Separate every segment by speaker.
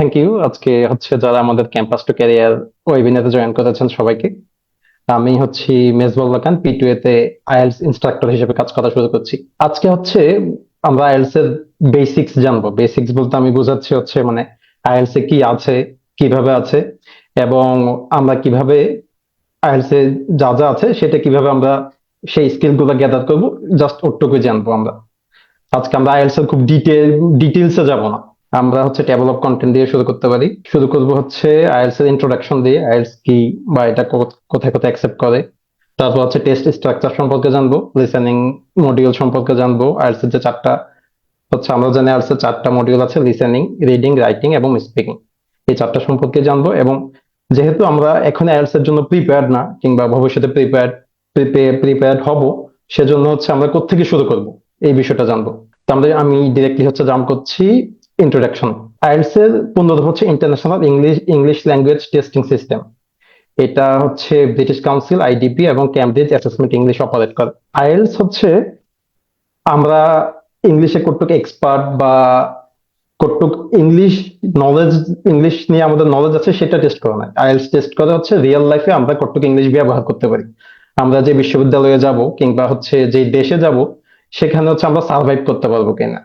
Speaker 1: Thank you. আজকে হচ্ছে যারা আমাদের ক্যাম্পাস টু ক্যারিয়ার ওয়েবিনারে জয়েন করেছেন সবাইকে। আমি হচ্ছি মেজবাউল্লাহ খান, P2A তে আইএলটিএস ইনস্ট্রাক্টর হিসেবে কাজ করা শুরু করছি। আজকে হচ্ছে আমরা আইএলটিএস এর বেসিক্স জানবো। বেসিক্স বলতে আমি বোঝাচ্ছি হচ্ছে মানে আইএলটিএস এ কি আছে, কিভাবে আছে, এবং আমরা কিভাবে আইএলটিএস এ যা যা আছে সেটা কিভাবে আমরা সেই স্কিল গুলো গ্যাদার করবো, জাস্ট ওটুকুই জানবো আমরা। আজকে আমরা আইএলটিএস এর খুব ডিটেইলসে যাব না। আমরা হচ্ছে টেবল অফ কন্টেন্ট দিয়ে শুরু করতে পারি। শুরু করব হচ্ছে আইএলটিএস এর ইন্ট্রোডাকশন দিয়ে, আইএলটিএস কি বা এটা কোথায় কোথায় অ্যাকসেপ্ট করে। তারপর হচ্ছে টেস্ট স্ট্রাকচার সম্পর্কে জানবো, লিসেনিং মডিউল সম্পর্কে জানবো। আইএলটিএস এর যে চারটা হচ্ছে আমরা জানি আইএলটিএস এর চারটা মডিউল আছে, লিসেনিং, রিডিং, রাইটিং এবং স্পিকিং। এই চারটা সম্পর্কে জানবো। এবং যেহেতু আমরা এখন আইএলটিএস এর জন্য প্রিপেয়ার্ড না, কিংবা ভবিষ্যতে প্রিপেয়ার্ড হব, সেজন্য হচ্ছে আমরা কোত্থেকে শুরু করব এই বিষয়টা জানবো। তো আমি ডিরেক্টলি হচ্ছে জাম্প করছি ইন্ট্রোডাকশন। আইএলটিএস এর পূর্ণরূপ হচ্ছে international English language testing system. এটা হচ্ছে ব্রিটিশ কাউন্সিল, আইডিপি এবং ক্যামব্রিজ অ্যাসেসমেন্ট ইংলিশ অপারেট করে। আইএলটিএস হচ্ছে আমরা ইংলিশে কতটুকু এক্সপার্ট বা কতটুকু নলেজ ইংলিশ নিয়ে আমাদের নলেজ আছে সেটা টেস্ট করা নয়। আইএলটিএস টেস্ট করা হচ্ছে রিয়েল লাইফে আমরা কতটুকু ইংলিশ ব্যবহার করতে পারি। আমরা যে বিশ্ববিদ্যালয়ে যাব কিংবা হচ্ছে যে দেশে যাব, সেখানে হচ্ছে আমরা সার্ভাইভ করতে পারবো কিনা।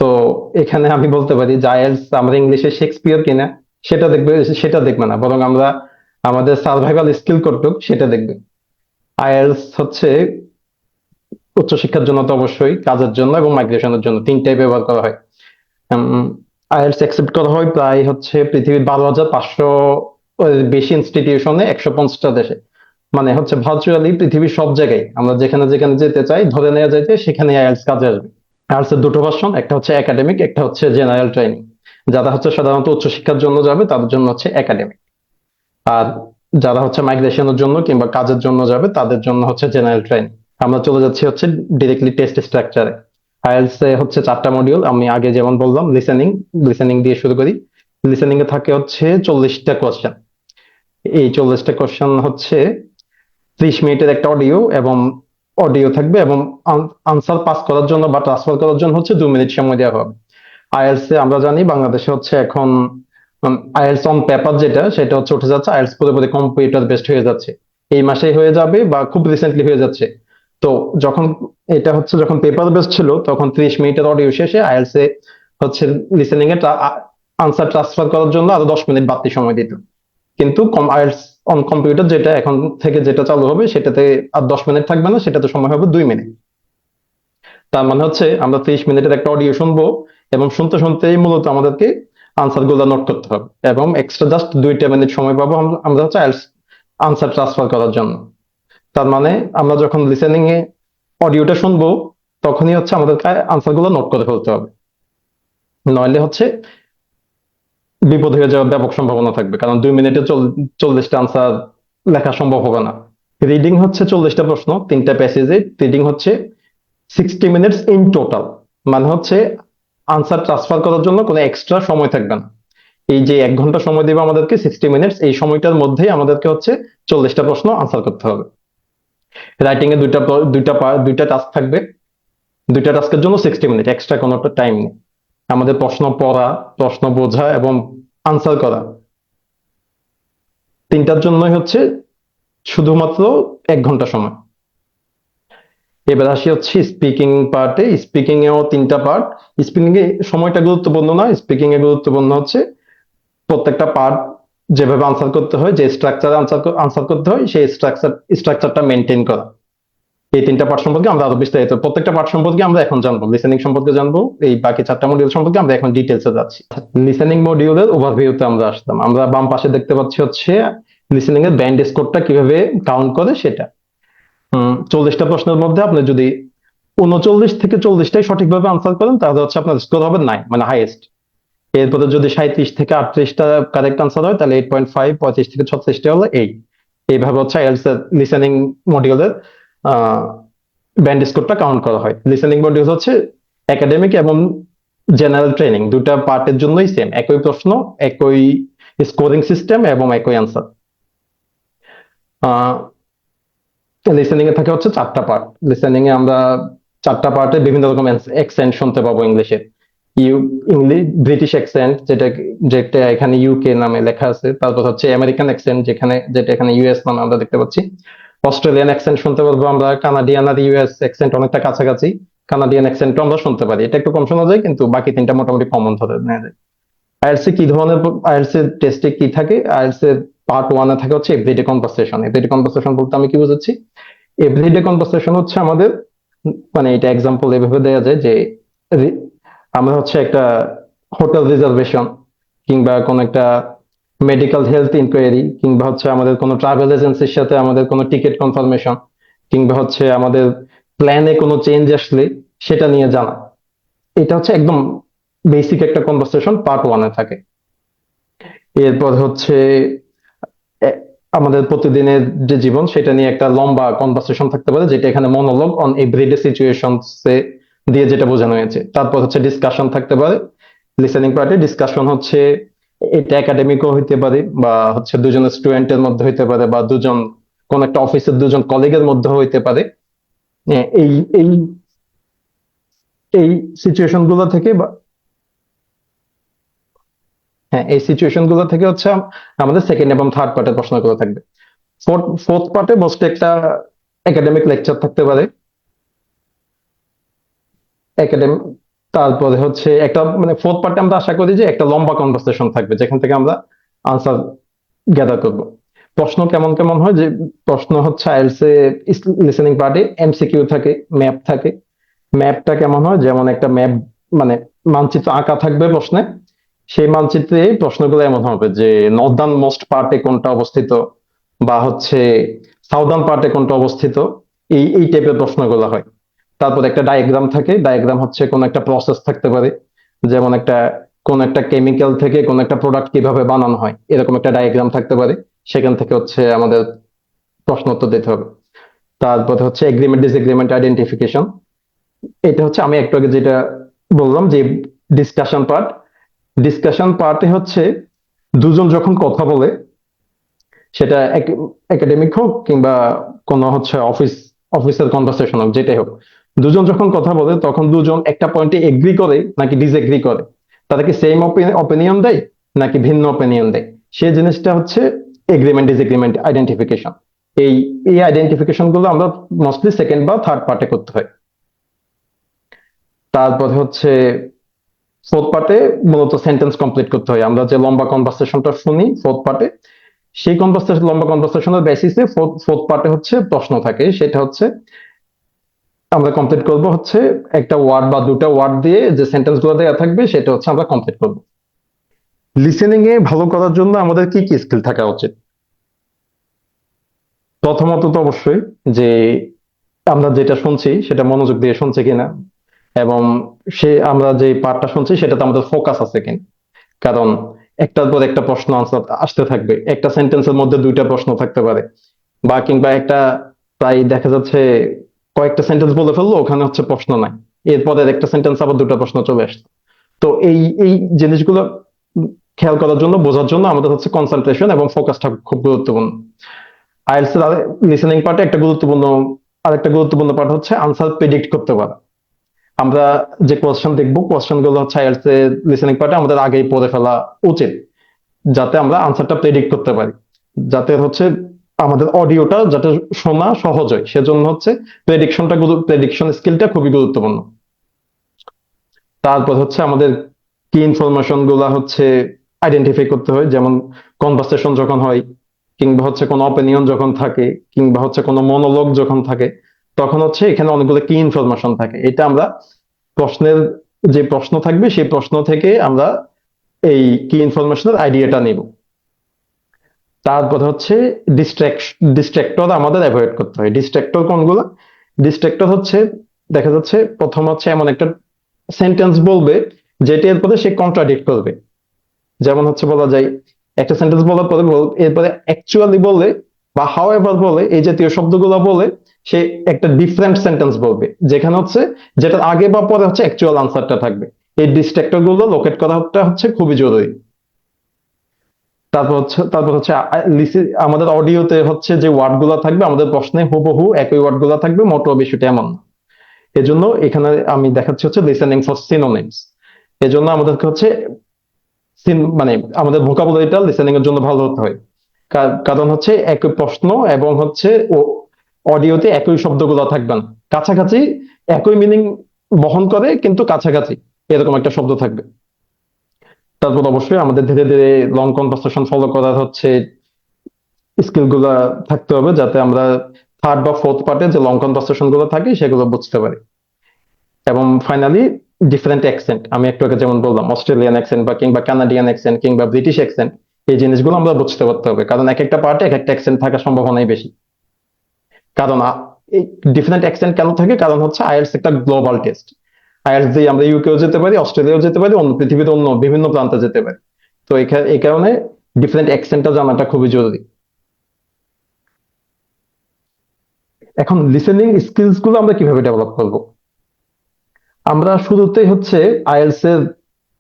Speaker 1: তো এখানে আমি বলতে পারি যে আইএলটিএস আমরা ইংলিশে শেক্সপিয়র কিনা সেটা দেখবে না, বরং আমরা আমাদের সার্ভাইভাল স্কিল কতটুক সেটা দেখবে। আইএলটিএস হচ্ছে উচ্চশিক্ষার জন্য তো অবশ্যই, কাজের জন্য এবং মাইগ্রেশনের জন্য তিনটাই ব্যবহার করা হয়। আইএলটিএস অ্যাকসেপ্ট করা হয় প্রায় হচ্ছে পৃথিবীর 12,500 বেশি ইনস্টিটিউশনে, 150টা দেশে। মানে হচ্ছে ভার্চুয়ালি পৃথিবীর সব জায়গায় আমরা যেখানে যেখানে যেতে চাই, ধরে নেওয়া যায় যে সেখানে আইএলটিএস কাজে আসবে। আইএলটিএস এর দুটো ভার্সন, একটা হচ্ছে একাডেমিক, একটা হচ্ছে জেনারেল ট্রেনিং। যারা হচ্ছে সাধারণত উচ্চশিক্ষার জন্য যাবে তাদের জন্য হচ্ছে একাডেমিক। আর যারা হচ্ছে মাইগ্রেশনের জন্য কিংবা কাজের জন্য যাবে তাদের জন্য হচ্ছে জেনারেল ট্রেনিং। আমরা চলে যাচ্ছি হচ্ছে ডিরেক্টলি টেস্ট স্ট্রাকচারে। আইএলটিএস এ হচ্ছে চারটা মডিউল, আমি আগে যেমন বললাম। লিসেনিং দিয়ে শুরু করি। লিসেনিং এ থাকে হচ্ছে 40টা কোয়েশ্চেন। এই 40টা কোয়েশ্চেন হচ্ছে 30 মিনিটের একটা অডিও থাকবে, এবং আনসার পাস করার জন্য বা ট্রান্সফার করার জন্য হচ্ছে 2 মিনিট সময় দেওয়া হবে। আইএলটিএস এ আমরা জানি বাংলাদেশে হচ্ছে এখন আইএলটিএস অন পেপার সেটা হচ্ছে উঠে যাচ্ছে, আইএলটিএস পুরোপুরি কম্পিউটার বেসড হয়ে যাচ্ছে। এই মাসেই হয়ে যাবে বা খুব রিসেন্টলি হয়ে যাচ্ছে। তো যখন এটা হচ্ছে যখন পেপার বেসড ছিল, তখন 30 মিনিটের অডিও শেষে আইএলটিএস এ হচ্ছে লিসেনিং এ আনসার ট্রান্সফার করার জন্য আরো 10 মিনিট বাড়তি সময় দিত। কিন্তু আইএলটিএস অন কম্পিউটার যেটা এখন থেকে যেটা চালু হবে, সেটাতে আর 10 মিনিট থাকবে না, সেটাতে সময় হবে 2 মিনিট। তার মানে হচ্ছে আমরা 30 মিনিটের একটা অডিও শুনবো, এবং শুনতে শুনতেই মূলত আমাদেরকে আনসার গুলো নোট করতে হবে, এবং এক্সট্রা জাস্ট 2টা মিনিট সময় পাবো আমরা হচ্ছে আনসার ট্রান্সফার করার জন্য। তার মানে আমরা যখন লিসেনিং এ অডিওটা শুনবো, তখনই হচ্ছে আমাদেরকে আনসার গুলো নোট করে ফেলতে হবে, নইলে হচ্ছে বিপদ হয়ে যাওয়ার ব্যাপক সম্ভাবনা থাকবে, কারণ 2 মিনিটে 40টা আনসার লেখা সম্ভব হবে না। রিডিং হচ্ছে 40টা প্রশ্ন, 3টা প্যাসেজে। রিডিং হচ্ছে 60 মিনিটস ইন টোটাল। মানে হচ্ছে আনসার ট্রান্সফার করার জন্য কোনো এক্সট্রা সময় থাকবে না। এই যে 1 ঘন্টা সময় দেবে আমাদেরকে, 60 মিনিটস, এই সময়টার মধ্যেই আমাদেরকে হচ্ছে 40টা প্রশ্ন আনসার করতে হবে। রাইটিং এ দুইটা টাস্ক থাকবে। দুইটা টাস্কের জন্য 60 মিনিট, এক্সট্রা কোনো টাইম নেই। আমাদের প্রশ্ন পড়া, প্রশ্ন বোঝা এবং আনসার করা, তিনটার জন্যই হচ্ছে শুধুমাত্র 1 ঘন্টা সময়। এবার আসি হচ্ছে স্পিকিং পার্টে। স্পিকিং এও 3টা পার্ট। স্পিকিং এ সময়টা গুরুত্বপূর্ণ না, স্পিকিং এ গুরুত্বপূর্ণ হচ্ছে প্রত্যেকটা পার্ট যেভাবে আনসার করতে হয়, যে স্ট্রাকচার আনসার করতে হয়, সেই স্ট্রাকচারটা মেনটেন করা। এই 3টা পার্ট সম্পর্কে আমরা আরো বিস্তারিত প্রত্যেকটা পার্ট সম্পর্কে আমরা এখন জানবো। লিসেনিং সম্পর্কে জানবো, এই বাকি 4টা মডিউল সম্পর্কে আমরা এখন ডিটেলসে যাচ্ছি। লিসেনিং মডিউলের ওভারভিউতে আমরা আসলাম। আমরা বাম পাশে দেখতে পাচ্ছি হচ্ছে লিসেনিং এর ব্যান্ড স্কোরটা কিভাবে কাউন্ট করে সেটা। 40টা প্রশ্নের মধ্যে আপনি যদি 39 থেকে 40টাই সঠিকভাবে আনসার করেন, তাহলে হচ্ছে আপনার স্কোর হবে 9, মানে হাইয়েস্ট। এরপরে যদি 37 থেকে 38টা কারেক্ট আনসার হয়, তাহলে 8.5, 35 থেকে 36টা হলো 8। এইভাবে হচ্ছে আইএলটিএস এর লিসেনিং মডিউলের ব্যান্ড স্কোরটা কাউন্ট করা হয়। লিসেনিং মডিউল হচ্ছে একাডেমিক এবং জেনারেল ট্রেনিং, দুটা পার্টের জন্যই সেম, একই প্রশ্ন, একই স্কোরিং সিস্টেম এবং একই আনসার। লিসেনিং এ থাকে হচ্ছে 4টা পার্ট। লিসেনিং এ আমরা 4টা পার্টে বিভিন্ন রকম অ্যাকসেন্ট শুনতে পাবো ইংলিশে। ইউ ইংলিশ ব্রিটিশ অ্যাকসেন্ট, যেটা এখানে ইউকে নামে লেখা আছে। তারপর হচ্ছে আমেরিকান অ্যাকসেন্ট, যেটা এখানে ইউএস নামে আমরা দেখতে পাচ্ছি। অস্ট্রেলিয়ান অ্যাকসেন্ট শুনতে পারবো আমরা, কানাডিয়ান আর ইউএস অ্যাকসেন্ট অনেকটা কাছাকাছি, কানাডিয়ান অ্যাকসেন্টও আমরা শুনতে পারি। এটা একটু কম শোনা যায়, কিন্তু বাকি তিনটা মোটামুটি কমন ধরে নেওয়া যায়। আইএলটিএস কি ধরনের, আইএলটিএস এর টেস্টে কি থাকে? আইএলটিএস এর পার্ট ওয়ানে থাকে হচ্ছে এভরিডে কনভারসেশন। এভরিডে কনভারসেশন বলতে আমি কি বুঝাচ্ছি? এভরিডে কনভারসেশন হচ্ছে আমাদের, মানে এটা এক্সাম্পল এভাবে দেওয়া যায় যে রি- আমরা হচ্ছে একটা হোটেল রিজার্ভেশন, কিংবা কোন একটা মেডিকেল হেলথ ইনকোয়ারি, কিংবা হচ্ছে আমাদের কোনো ট্রাভেল এজেন্সির সাথে আমাদের কোনো টিকিট কনফার্মেশন, কিংবা হচ্ছে আমাদের প্ল্যানে কোনো চেঞ্জ আসলে সেটা নিয়ে জানা। এটা হচ্ছে একদম বেসিক একটা কনভারসেশন, পার্ট ওয়ানে থাকে। এরপর হচ্ছে এ- আমাদের প্রতিদিনের যে জীবন সেটা নিয়ে একটা লম্বা কনভারসেশন থাকতে পারে, যেটা এখানে মনোলগ অন এভরিডে সিচুয়েশনস দিয়ে যেটা বোঝানো হয়েছে। তারপর হচ্ছে ডিসকাশন থাকতে পারে। লিসেনিং পার্টে ডিসকাশন হচ্ছে, এটা একাডেমিকও হইতে পারে, বা হচ্ছে দুজন স্টুডেন্টের মধ্যে হইতে পারে, বা দুজন কোন একটা অফিসের দুজন কলিগের মধ্যে হইতে পারে। হ্যাঁ, এই এই সিচুয়েশন গুলো থেকে হ্যাঁ, এই সিচুয়েশন গুলো থেকে হচ্ছে আমাদের সেকেন্ড এবং থার্ড পার্টের প্রশ্নগুলো থাকবে। ফোর্থ পার্টে মোস্ট একটা একাডেমিক লেকচার থাকতে পারে। একাডেমিক, তারপরে হচ্ছে একটা, মানে ফোর্থ পার্টে আমরা আশা করি যে একটা লম্বা কনভারসেশন থাকবে, যেখান থেকে আমরা আনসার গ্যাদার করব। প্রশ্ন কেমন কেমন হয়, যে প্রশ্ন হচ্ছে আইএলটিএস এ লিসেনিং পার্টে এমসিকিউ থাকে, ম্যাপ থাকে। ম্যাপটা কেমন হয়, যেমন একটা ম্যাপ, মানে মানচিত্র আঁকা থাকবে প্রশ্নে। সেই মানচিত্রে প্রশ্নগুলো এমন হবে যে নর্দার্ন মোস্ট পার্টে কোনটা অবস্থিত, বা হচ্ছে সাউদার্ন পার্টে কোনটা অবস্থিত। এই টাইপের প্রশ্নগুলো হয়। তারপর একটা ডায়াগ্রাম থাকে। ডায়াগ্রাম হচ্ছে কোন একটা প্রসেস থাকতে পারে, যেমন কোন একটা কেমিক্যাল থেকে কোন একটা প্রোডাক্ট কিভাবে বানানো হয়, এরকম একটা ডায়াগ্রাম থাকতে পারে। সেখান থেকে হচ্ছে আমাদের প্রশ্ন উত্তর দিতে হবে। তারপর হচ্ছে এগ্রিমেন্ট ডিসএগ্রিমেন্ট আইডেন্টিফিকেশন। এটা হচ্ছে আমি একটু আগে যেটা বললাম যে ডিসকাশন পার্ট। ডিসকাশন পার্টে হচ্ছে দুজন যখন কথা বলে, সেটা একাডেমিক হোক কিংবা কোনো হচ্ছে অফিসের কনভারসেশন হোক, যেটাই হোক, দুজন যখন কথা বলে তখন দুজন একটা পয়েন্টে এগ্রি করে নাকি ডিসএগ্রি করে, তারা কি সেম অপিনিয়ন দেয় নাকি ভিন্ন অপিনিয়ন দেয়, সেই জিনিসটা হচ্ছে এগ্রিমেন্ট ডিসএগ্রিমেন্ট আইডেন্টিফিকেশন। এই এই আইডেন্টিফিকেশন গুলো আমরা মোস্টলি সেকেন্ড বা থার্ড পার্টে করতে হয়। তারপর হচ্ছে ফোর্থ পার্টে মূলত সেন্টেন্স কমপ্লিট করতে হয়। আমরা যে লম্বা কনভারসেশনটা শুনি ফোর্থ পার্টে, সেই লম্বা কনভারসেশনের বেসিসে ফোর্থ পার্টে হচ্ছে প্রশ্ন থাকে। সেটা হচ্ছে আমরা কমপ্লিট করব হচ্ছে একটা ওয়ার্ড বা দুটা ওয়ার্ড দিয়ে, যে সেন্টেন্স গুলো দেওয়া থাকবে সেটা হচ্ছে আমরা কমপ্লিট করব। লিসেনিং এ ভালো করার জন্য আমাদের কি কি স্কিল থাকা উচিত? প্রথমত তো অবশ্যই যে আমরা যেটা শুনছি সেটা মনোযোগ দিয়ে শুনছি কিনা, এবং আমরা যে পার্টটা শুনছি সেটাতে আমাদের ফোকাস আছে কিনা। কারণ একটার পর একটা প্রশ্ন আনসার আসতে থাকবে, একটা সেন্টেন্সের মধ্যে দুইটা প্রশ্ন থাকতে পারে, বা কিংবা একটা, প্রায় দেখা যাচ্ছে কয়েকটা সেন্টেন্স বলে ফেললো, ওখানে হচ্ছে প্রশ্ন নাই, এরপরে একটা সেন্টেন্স আবার দুটো প্রশ্ন চলে আসছে। তো এই জিনিসগুলো খেয়াল করার জন্য, বোঝার জন্য আমাদের হচ্ছে কনসেন্ট্রেশন এবং ফোকাসটা খুব গুরুত্বপূর্ণ। আইএলটিএস এর লিসেনিং পার্টে আরেকটা গুরুত্বপূর্ণ পার্ট হচ্ছে আনসার প্রেডিক্ট করতে পারা। আমরা যে কোয়েশ্চেন দেখবো, কোয়েশ্চেন গুলো হচ্ছে আইএলটিএস এর লিসেনিং পার্টে আমাদের আগেই পড়ে ফেলা উচিত, যাতে আমরা আনসারটা প্রেডিক্ট করতে পারি, যাতে হচ্ছে আমাদের অডিওটা যাতে শোনা সহজ হয়। সেজন্য হচ্ছে প্রেডিকশন স্কিলটা খুবই গুরুত্বপূর্ণ। তারপর হচ্ছে আমাদের কি ইনফরমেশন গুলা হচ্ছে আইডেন্টিফাই করতে হয়, যেমন কনভারসেশন যখন হয়, কিংবা হচ্ছে কোনো অপিনিয়ন যখন থাকে, কিংবা হচ্ছে কোনো মনোলগ যখন থাকে, তখন হচ্ছে এখানে অনেকগুলো কি ইনফরমেশন থাকে। এটা আমরা প্রশ্নের, যে প্রশ্ন থাকবে সেই প্রশ্ন থেকে আমরা এই কি ইনফরমেশনের আইডিয়াটা নিব। তারপর হচ্ছে ডিস্ট্রাক্টর আমাদের অ্যাভয়েড করতে হয়। ডিস্ট্রাক্টর কোনগুলো? ডিস্ট্রাক্টর হচ্ছে, দেখা যাচ্ছে প্রথম হচ্ছে এমন একটা সেন্টেন্স বলবে যেটা এরপরে সে কন্ট্রাডিক্ট করবে। যেমন হচ্ছে বলা যায়, একটা সেন্টেন্স বলার পরে এরপরে অ্যাকচুয়ালি বলে বা হাউ এভার বলে, এই জাতীয় শব্দগুলো বলে সে একটা ডিফারেন্ট সেন্টেন্স বলবে, যেখানে হচ্ছে যেটার আগে বা পরে হচ্ছে অ্যাকচুয়াল আনসারটা থাকবে। এই ডিস্ট্রাক্টর গুলো লোকেট করাটা হচ্ছে খুবই জরুরি। তারপর হচ্ছে আমাদের অডিওতে হচ্ছে যে ওয়ার্ড গুলা থাকবে, আমাদের প্রশ্নে হুবহু একই ওয়ার্ড গুলা থাকবে, মোটো বিষয়টা এমন না। এজন্য এখানে আমি দেখাচ্ছি হচ্ছে লিসেনিং ফর সিনোনিমস। এই জন্য আমাদেরকে হচ্ছে মানে আমাদের ভোকাবুলারিটা লিসেনিং এর জন্য ভালো হতে হয়। কারণ হচ্ছে একই প্রশ্ন এবং হচ্ছে অডিওতে একই শব্দগুলো থাকবে না, কাছাকাছি একই মিনিং বহন করে কিন্তু কাছাকাছি এরকম একটা শব্দ থাকবে। তারপর অবশ্যই আমাদের ধীরে ধীরে লং কনভারসেশন ফলো করার হচ্ছে স্কিল গুলা থাকতে হবে, যাতে আমরা থার্ড বা ফোর্থ পার্টে যে লং কনভারসেশন গুলো থাকে সেগুলো বুঝতে পারি। এবং ফাইনালি ডিফারেন্ট অ্যাকসেন্ট, আমি একটু আগে যেমন বললাম অস্ট্রেলিয়ান অ্যাকসেন্ট বা কিংবা কানাডিয়ান অ্যাকসেন্ট কিংবা ব্রিটিশ অ্যাকসেন্ট, এই জিনিসগুলো আমরা বুঝতে পারতে হবে, কারণ এক একটা পার্টে এক একটা অ্যাকসেন্ট থাকার সম্ভাবনাই বেশি। কারণ এই ডিফারেন্ট অ্যাকসেন্ট কেন থাকে, কারণ হচ্ছে আইএলটিএস একটা গ্লোবাল টেস্ট। আইএলটিএস দিয়ে আমরা ইউকেও যেতে পারি, অস্ট্রেলিয়াও যেতে পারি, অন্য পৃথিবীর অন্য বিভিন্ন প্রান্তে যেতে পারি। তো এই কারণে ডিফারেন্ট অ্যাকসেন্টটা জানাটা খুবই জরুরি। এখন লিসেনিং স্কিলস গুলো আমরা কিভাবে ডেভেলপ করব? আমরা শুরুতেই হচ্ছে আইএলটিএস এর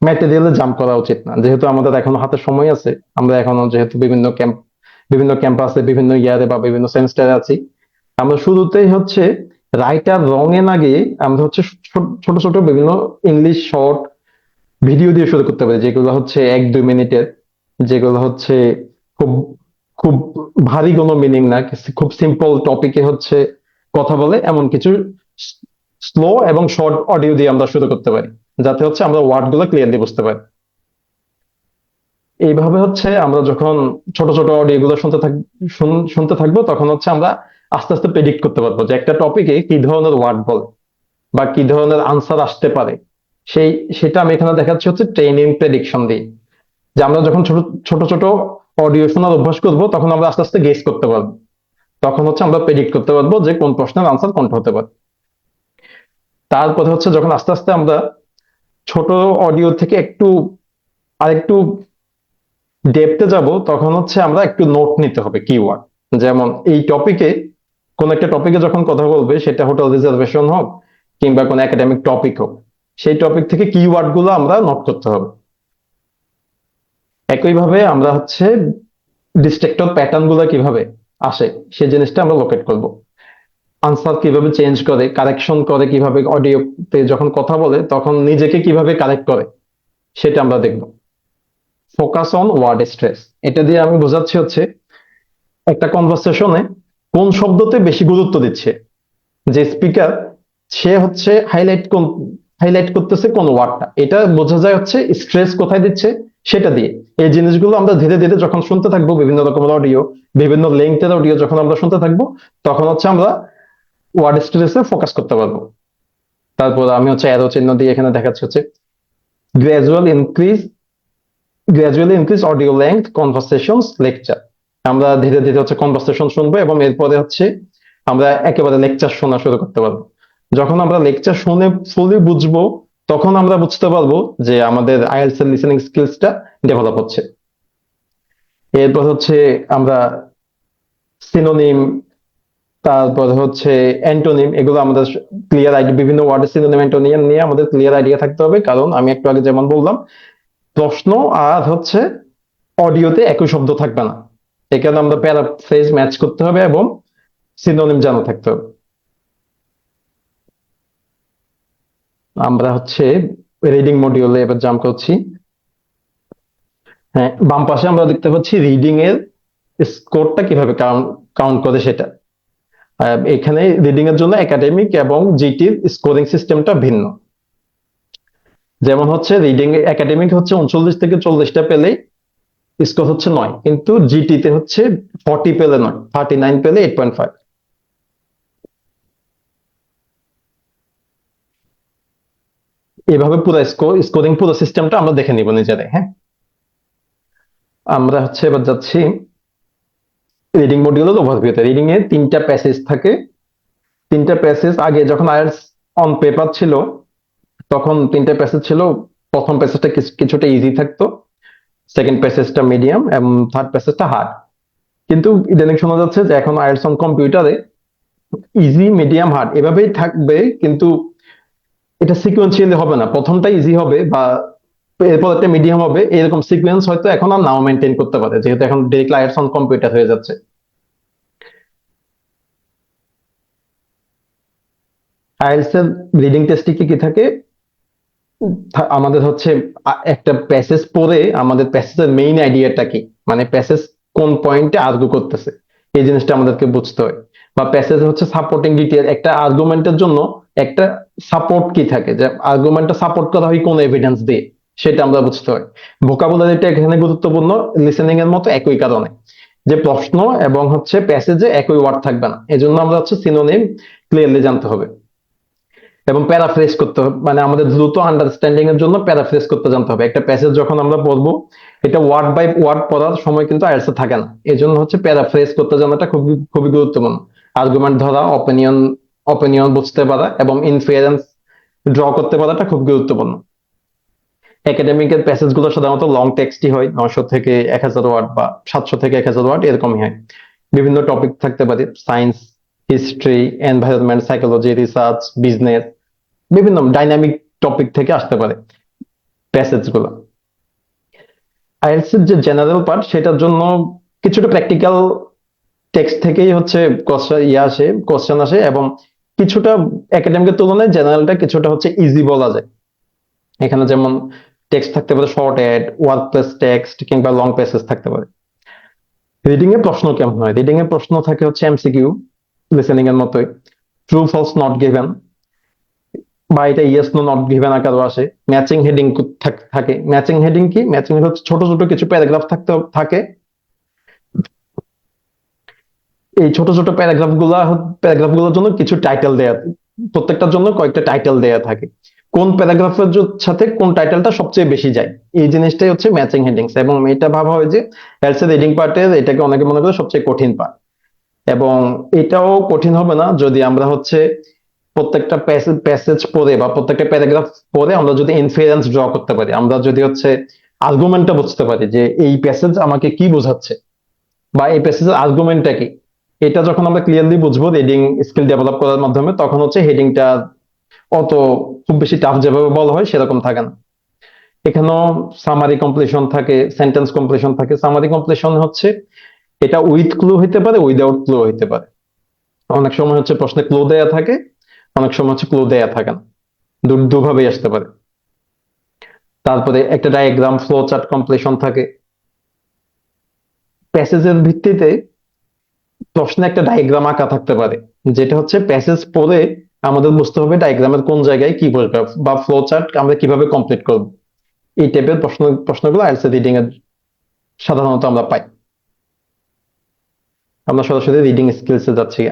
Speaker 1: ম্যাটেরিয়ালে জাম্প করা উচিত না, যেহেতু আমাদের এখনো হাতে সময় আছে। আমরা এখনো যেহেতু বিভিন্ন ক্যাম্পাসে বিভিন্ন ইয়ারে বা বিভিন্ন সেমিস্টারে আছি, আমরা শুরুতেই হচ্ছে রাইটার রং এ না গিয়ে আমরা হচ্ছে ছোট ছোট বিভিন্ন ইংলিশ শর্ট ভিডিও দিয়ে শুরু করতে পারি, যেগুলো হচ্ছে 1-2 মিনিটের, যেগুলো হচ্ছে খুব খুব ভারী কোনো মিনিং না, খুব সিম্পল টপিকে হচ্ছে কথা বলে, এমন কিছু স্লো এবং শর্ট অডিও দিয়ে আমরা শুরু করতে পারি, যাতে হচ্ছে আমরা ওয়ার্ড গুলো ক্লিয়ারলি বুঝতে পারি। এইভাবে হচ্ছে আমরা যখন ছোট ছোট অডিও গুলো শুনতে থাকবো, তখন হচ্ছে আমরা আস্তে আস্তে প্রেডিক্ট করতে পারবো যে একটা টপিকে কি ধরনের ওয়ার্ড বলে বা কি ধরনের আনসার আসতে পারে। সেই সেটা আমি এখানে দেখাচ্ছি হচ্ছে ট্রেনিং প্রেডিকশন দিয়ে, যে আমরা যখন ছোট ছোট ছোট অডিও শোনার অভ্যাস করবো, তখন আমরা আস্তে আস্তে গেস করতে পারবো। তখন হচ্ছে আমরা প্রেডিক্ট করতে পারবো যে কোন প্রশ্নের আনসার কোনটা হতে পারে। তারপরে হচ্ছে যখন আস্তে আস্তে আমরা ছোট অডিও থেকে আরেকটু ডেপথে যাব, তখন হচ্ছে আমরা একটু নোট নিতে হবে কিওয়ার্ড। যেমন এই টপিকে, কোন একটা টপিকে যখন কথা বলবে, সেটা হোটেল রিজার্ভেশন হোক কিংবা কোন একাডেমিক টপিক হোক, সেই টপিক থেকে কিওয়ার্ড গুলো আমরা নোট করতে হবে। একইভাবে আমরা হচ্ছে ডিস্ট্রাক্টর প্যাটার্ন গুলো কিভাবে আসে সেই জিনিসটা আমরা লোকেট করব। আনসার কিভাবে চেঞ্জ করে, কারেকশন করে কিভাবে, অডিওতে যখন কথা বলে তখন নিজেকে কিভাবে কারেক্ট করে, সেটা আমরা দেখব। ফোকাস অন ওয়ার্ড স্ট্রেস, এটা দিয়ে আমি বোঝাচ্ছি হচ্ছে একটা কনভারসেশনে কোন শব্দতে বেশি গুরুত্ব দিচ্ছে যে স্পিকার, সে হচ্ছে হাইলাইট করতেছে কোন ওয়ার্ডটা, এটা বোঝা যায় হচ্ছে স্ট্রেস কোথায় দিচ্ছে সেটা দিয়ে। এই জিনিসগুলো আমরা ধীরে ধীরে যখন শুনতে থাকবো, বিভিন্ন রকমের অডিও, বিভিন্ন লেংথের অডিও যখন আমরা শুনতে থাকবো, তখন হচ্ছে আমরা ওয়ার্ড স্ট্রেসে ফোকাস করতে পারবো। তারপর আমি হচ্ছে অ্যারো চিহ্ন দিয়ে এখানে দেখাচ্ছি হচ্ছে gradual increase gradually increase audio length conversations lecture. আমরা ধীরে ধীরে হচ্ছে কনভারসেশন শুনবো এবং এরপরে হচ্ছে আমরা একেবারে লেকচার শোনা শুরু করতে পারবো। যখন আমরা লেকচার শুনে ফুলি বুঝবো, তখন আমরা বুঝতে পারবো যে আমাদের আইএলটিএস এর লিসেনিং স্কিলসটা ডেভেলপ হচ্ছে। এরপর হচ্ছে আমরা সিনোনিম, তারপর হচ্ছে অ্যান্টোনিম, এগুলো আমাদের ক্লিয়ার আইডিয়া, বিভিন্ন ওয়ার্ডের সিনোনিম অ্যান্টোনিম নিয়ে আমাদের ক্লিয়ার আইডিয়া থাকতে হবে, কারণ আমি একটু আগে যেমন বললাম, প্রশ্ন আর হচ্ছে অডিওতে একই শব্দ থাকবে না। এখানে আমরা প্যারাফ্রেজ ম্যাচ করতে হবে এবং সিনোনিম জানা থাকতে হবে। আমরা হচ্ছে রিডিং মডিউলে এবার জাম্প করছি। হ্যাঁ, বাম পাশে আমরা দেখতে পাচ্ছি রিডিং এর স্কোরটা কিভাবে কাউন্ট করে সেটা। এখানে রিডিং এর জন্য একাডেমিক এবং জিটির স্কোরিং সিস্টেমটা ভিন্ন। যেমন হচ্ছে রিডিং একাডেমিক হচ্ছে 39 থেকে 40টা পেলেই স্কোর হচ্ছে 9, কিন্তু জিটিতে হচ্ছে 40 পেলে 9, 39 পেলে 8.5। এভাবে পুরো স্কোরিং পুরো সিস্টেমটা আমরা দেখে নিব নিজেরাই। হ্যাঁ, আমরা হচ্ছে এবার যাচ্ছি রিডিং মডিউলের ওভারভিউতে। রিডিং এ 3টা প্যাসেজ থাকে। 3টা প্যাসেজ, আগে যখন আইএলটিএস অন পেপার ছিল তখন 3টা প্যাসেজ ছিল। প্রথম প্যাসেজটা কিছুটা ইজি থাকতো, সেকেন্ড প্যাসেজটা মিডিয়াম এবং থার্ড প্যাসেজটা হার্ড। কিন্তু ইদানিং শোনা যাচ্ছে যে এখন আইএলটিএস অন কম্পিউটারে ইজি, মিডিয়াম, হার্ড এভাবেই থাকবে, কিন্তু এটা সিকোয়েন্সিয়ালি হবে না, প্রথমটা ইজি হবে বা এরপর একটা মিডিয়াম হবে, এরকম সিকোয়েন্স হয়তো এখন আর নাও মেনটেন করতে পারে, যেহেতু এখন ডিরেক্টলি আইএলটিএস অন কম্পিউটার হয়ে যাচ্ছে। আইএলটিএস এর রিডিং টেস্টে কি কি থাকে? আমাদের হচ্ছে একটা প্যাসেজ পড়ে আমাদের প্যাসেজের মেইন আইডিয়াটা কি, মানে প্যাসেজ কোন পয়েন্টে আর্গু করতেছে, এই জিনিসটা আমাদেরকে বুঝতে হয়। বা প্যাসেজ হচ্ছে সাপোর্টিং ডিটেইল, একটা আর্গুমেন্টের জন্য একটা সাপোর্ট কি থাকে, যে আর্গুমেন্টটা সাপোর্ট করা হয় কোন এভিডেন্স দিয়ে, সেটা আমরা বুঝতে হয়। ভোকাবুলারিটা এখানে গুরুত্বপূর্ণ লিসেনিং এর মতো, একই কারণে যে প্রশ্ন এবং হচ্ছে প্যাসেজে একই ওয়ার্ড থাকবে না, এজন্য আমরা হচ্ছে সিনোনিম ক্লিয়ারলি জানতে হবে। এবং প্যারাফ্রেজ করতে হবে, মানে আমাদের দ্রুত আন্ডারস্ট্যান্ডিং এর জন্য প্যারাফ্রেজ করতে জানতে হবে। একটা প্যাসেজ যখন আমরা পড়বো, এটা ওয়ার্ড বাই ওয়ার্ড পড়ার সময় কিন্তু আইএলটিএস থাকে না, এই জন্য হচ্ছে প্যারাফ্রেজ করতে জানাটা খুবই খুবই গুরুত্বপূর্ণ। আর্গুমেন্ট ধরা, অপিনিয়ন অপিনিয়ন বুঝতে পারা এবং ইনফারেন্স ড্র করতে পারাটা খুব গুরুত্বপূর্ণ। একাডেমিকের প্যাসেজ গুলো সাধারণত লং টেক্সটই হয়, 900 থেকে 1000 ওয়ার্ড বা 700 থেকে 1000 ওয়ার্ড এরকমই হয়। বিভিন্ন টপিক থাকতে পারে, science, history, environment, psychology, research, business, বিভিন্ন ডাইনামিক টপিক থেকে আসতে পারে প্যাসেজ গুলো। আইএলটিএস এর যে জেনারেল পার্ট, সেটার জন্য কিছুটা প্র্যাকটিক্যাল টেক্সট থেকেই হচ্ছে কোশ্চেন আসে, এবং কিছুটা একাডেমিকের তুলনায় জেনারেলটা কিছুটা হচ্ছে ইজি বলা যায়। এখানে যেমন টেক্সট থাকতে পারে short ad, word place text, কিংবা লং প্যাসেজ থাকতে পারে। রিডিং এর প্রশ্ন কেমন হয়? রিডিং এর প্রশ্ন থাকে হচ্ছে এমসিকিউ, লিসেনিং এর মতোই, ট্রু ফলস নট গিভেন, বা এটা ইয়েস নো নট গিভেন আকারও আসে। ম্যাচিং হেডিং থাকে। ম্যাচিং হেডিং কি? ম্যাচিং হচ্ছে ছোট ছোট কিছু প্যারাগ্রাফ থাকে। এই ছোট ছোট প্যারাগ্রাফ গুলোর জন্য কিছু টাইটেল দেয়া, প্রত্যেকটার জন্য কয়েকটা টাইটেল দেয়া থাকে। কোন প্যারাগ্রাফের সাথে কোন টাইটেলটা সবচেয়ে বেশি যায়, এই জিনিসটাই হচ্ছে ম্যাচিং হেডিংস। এবং এটা ভাবা হয় যে এলসে রিডিং পার্টের, এটাকে অনেকে মনে করে সবচেয়ে কঠিন পার্ট। এবং এটাও কঠিন হবে না যদি আমরা হচ্ছে প্রত্যেকটা প্যাসেজ পড়ে বা প্রত্যেকটা প্যারাগ্রাফ পড়ে আমরা যদি ইনফারেন্স ড্র করতে পারি, আমরা যদি হচ্ছে আর্গুমেন্টটা বুঝতে পারি যে এই প্যাসেজ আমাকে কি বোঝাচ্ছে, বা এই প্যাসেজের আর্গুমেন্টটা কি, এটা যখন আমরা ক্লিয়ারলি বুঝবো রিডিং স্কিল ডেভেলপ করার মাধ্যমে, তখন হচ্ছে হেডিংটা অত খুব বেশি টাফ যেভাবে বলা হয় সেরকম থাকে না। এখানেও সামারি কমপ্লিশন থাকে, সেন্টেন্স কমপ্লিশন থাকে। সামারি কমপ্লিশন হচ্ছে এটা উইথ ক্লু হইতে পারে, উইদাউট ক্লু হইতে পারে। অনেক সময় হচ্ছে প্রশ্নে ক্লু দেয়া থাকে, অনেক সময় হচ্ছে ক্লু দেয়া থাকে না, দুভাবেই আসতে পারে। তারপরে একটা ডায়াগ্রাম, ফ্লো চার্ট কমপ্লিশন থাকে। প্যাসেজের ভিত্তিতে প্রশ্নে একটা ডায়াগ্রাম আঁকা থাকতে পারে, যেটা হচ্ছে প্যাসেজ পড়ে আমাদের বুঝতে হবে ডায়াগ্রামের কোন জায়গায় কি বসবে, বা ফ্লো চার্ট আমরা কিভাবে কমপ্লিট করব। এই টাইপের প্রশ্নগুলো আইএলটিএস রিডিং এর সাধারণত আমরা পাই। আমরা সরাসরি রিডিং স্কিলসে যাচ্ছি।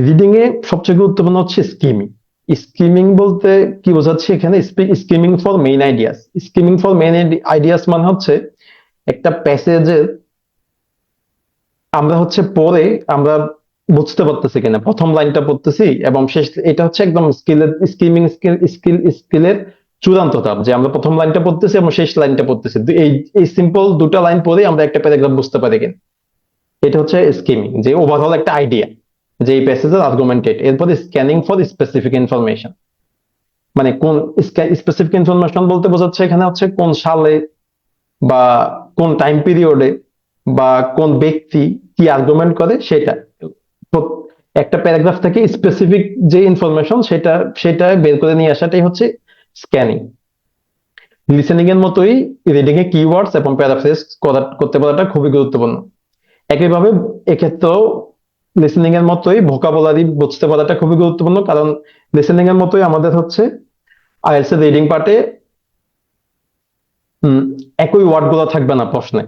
Speaker 1: রিডিং এ সবচেয়ে গুরুত্বপূর্ণ হচ্ছে স্কিমিং। স্কিমিং বলতে কি বোঝাচ্ছে এখানে? Skimming for main ideas. Skimming for main ideas মানে হচ্ছে একটা প্যাসেজের আমরা হচ্ছে পড়ে আমরা বুঝতে পারতেছি কিনা, প্রথম লাইনটা পড়তেছি এবং শেষ, এটা হচ্ছে একদম স্কিলের চূড়ান্ত ধাপ, যে আমরা প্রথম লাইনটা পড়তেছি এবং শেষ লাইনটা পড়তেছি। এই এই সিম্পল দুটা লাইন পড়ে আমরা একটা প্যারাগ্রাফ বুঝতে পারি কিনা, এটা হচ্ছে স্কিমিং, যে ওভারঅল একটা আইডিয়া যে এই প্যাসেজের আর্গুমেন্টেড। এরপরে স্ক্যানিং ফর স্পেসিফিক ইনফরমেশন, মানে কোন স্পেসিফিক ইনফরমেশন বলতে বোঝাচ্ছে এখানে হচ্ছে কোন সালে বা কোন টাইম পিরিয়ডে বা কোন ব্যক্তি কি আর্গুমেন্ট করে সেটা। একটা প্যারাগ্রাফ থেকে স্পেসিফিক যে ইনফরমেশন সেটা সেটা বের করে নিয়ে আসাটাই হচ্ছে স্ক্যানিং। লিসেনিং এর মতোই রিডিং এ কিওয়ার্ডস এবং প্যারাফ্রেজ করতে পারাটা খুবই গুরুত্বপূর্ণ। একইভাবে এক্ষেত্রেও লিসেনিং এর মতোই ভোকাবুলারি বুঝতে পারাটা খুবই গুরুত্বপূর্ণ, কারণ লিসেনিং এর মতোই আমাদের হচ্ছে আইএলটিএস এর রিডিং পার্টে একই ওয়ার্ড গুলো থাকবে না প্রশ্নে,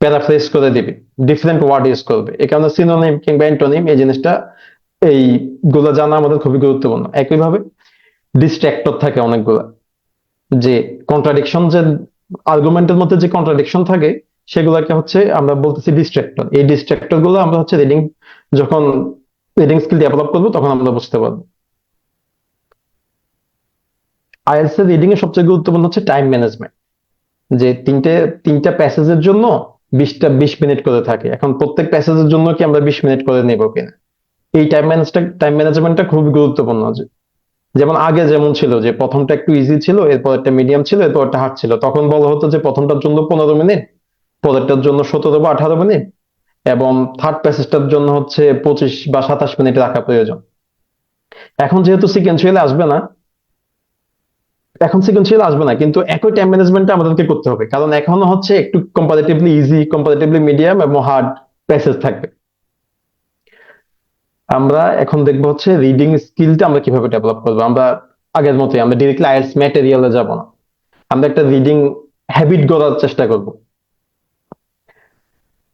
Speaker 1: প্যারাফ্রেজ করে দিবে, ডিফারেন্ট ওয়ার্ড ইউজ করবে। এই কারণে সিনোনিম কিংবা অ্যান্টোনিম এই জিনিসটা, এই গুলো জানা আমাদের খুবই গুরুত্বপূর্ণ। একইভাবে ডিস্ট্রাক্টর থাকে অনেকগুলো, যে কন্ট্রাডিকশন, যে আর্গুমেন্টের মধ্যে যে কন্ট্রাডিকশন থাকে সেগুলোকে হচ্ছে আমরা বলতেছি ডিস্ট্রাক্টর। এই ডিস্ট্রাক্টর গুলো আমরা হচ্ছে যখন রিডিং স্কিল ডেভেলপ করবো তখন আমরা বুঝতে পারবো। আইএলটিএস এর রিডিং এর সবচেয়ে গুরুত্বপূর্ণ হচ্ছে টাইম ম্যানেজমেন্ট, যে তিনটা প্যাসেজের জন্য 20 মিনিট করে থাকে। এখন প্রত্যেক প্যাসেজের জন্য কি আমরা 20 মিনিট করে নেব কিনা, এই টাইম ম্যানেজমেন্টটা খুব গুরুত্বপূর্ণ। যেমন আগে যেমন ছিল যে প্রথমটা একটু ইজি ছিল, এরপর একটা মিডিয়াম ছিল, এরপর একটা হার্ড ছিল। তখন বলা হতো যে প্রথমটার জন্য 15 মিনিট, পরেরটার জন্য 17 বা 18 মিনিট, এবং থার্ড প্যাসেজটার জন্য হচ্ছে 25 বা 27 মিনিট রাখা প্রয়োজন। এখন যেহেতু সিকেন্সিয়ালি আসবে না, এখন সিকোয়েন্সিয়াল আসবে না, কিন্তু একই টাইম ম্যানেজমেন্টটা আমাদেরকে করতে হবে, কারণ এখনো হচ্ছে একটু কম্পারেটিভলি ইজি, কম্পারেটিভলি মিডিয়াম এবং হার্ড প্যাসেজ থাকবে। আমরা এখন দেখবো হচ্ছে রিডিং স্কিলটা আমরা কিভাবে ডেভেলপ করবো। আমরা আগের মতোই আমরা ডিরেক্টলি আইএলটিএস ম্যাটেরিয়ালে যাব না, আমরা একটা রিডিং হ্যাবিট গড়ার চেষ্টা করব।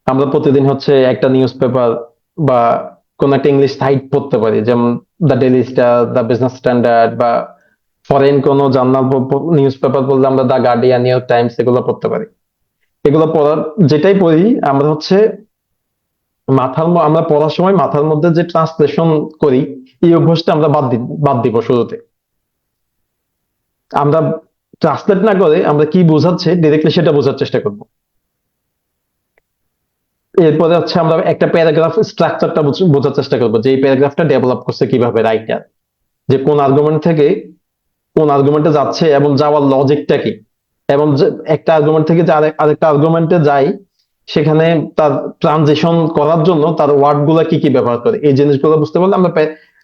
Speaker 1: আমরা প্রতিদিন হচ্ছে একটা নিউজ পেপার বা কোন একটা ইংলিশ সাইট পড়তে পারি, যেমন the daily star, the business standard, বা ফরেন কোনো জার্নাল, নিউজ পেপার পড়লে আমরা the guardian, new York Times এগুলো পড়তে পারি। এগুলো পড়ার, যেটাই পড়ি আমরা হচ্ছে আমরা পড়ার সময় মাথার মধ্যে যে ট্রান্সলেশন করি, এই অভ্যাসটা আমরা বাদ দিব শুরুতে। আমরা ট্রান্সলেট না করে আমরা কি বোঝাচ্ছে ডিরেক্টলি সেটা বোঝার চেষ্টা করব। এরপরে হচ্ছে আমরা একটা প্যারাগ্রাফ স্ট্রাকচারটা বোঝার চেষ্টা করবো, যে এই প্যারাগ্রাফটা ডেভেলপ করছে কিভাবে রাইটার, যে কোন আর্গুমেন্ট থেকে কোন আর্গুমেন্টে যাচ্ছে এবং যাওয়ার লজিকটা কি, এবং একটা আর্গুমেন্ট থেকে যে আরেকটা আর্গুমেন্টে যায় সেখানে তার ট্রানজিশন করার জন্য তার ওয়ার্ড গুলা কি কি ব্যবহার করে, এই জিনিসগুলো বুঝতে পারলে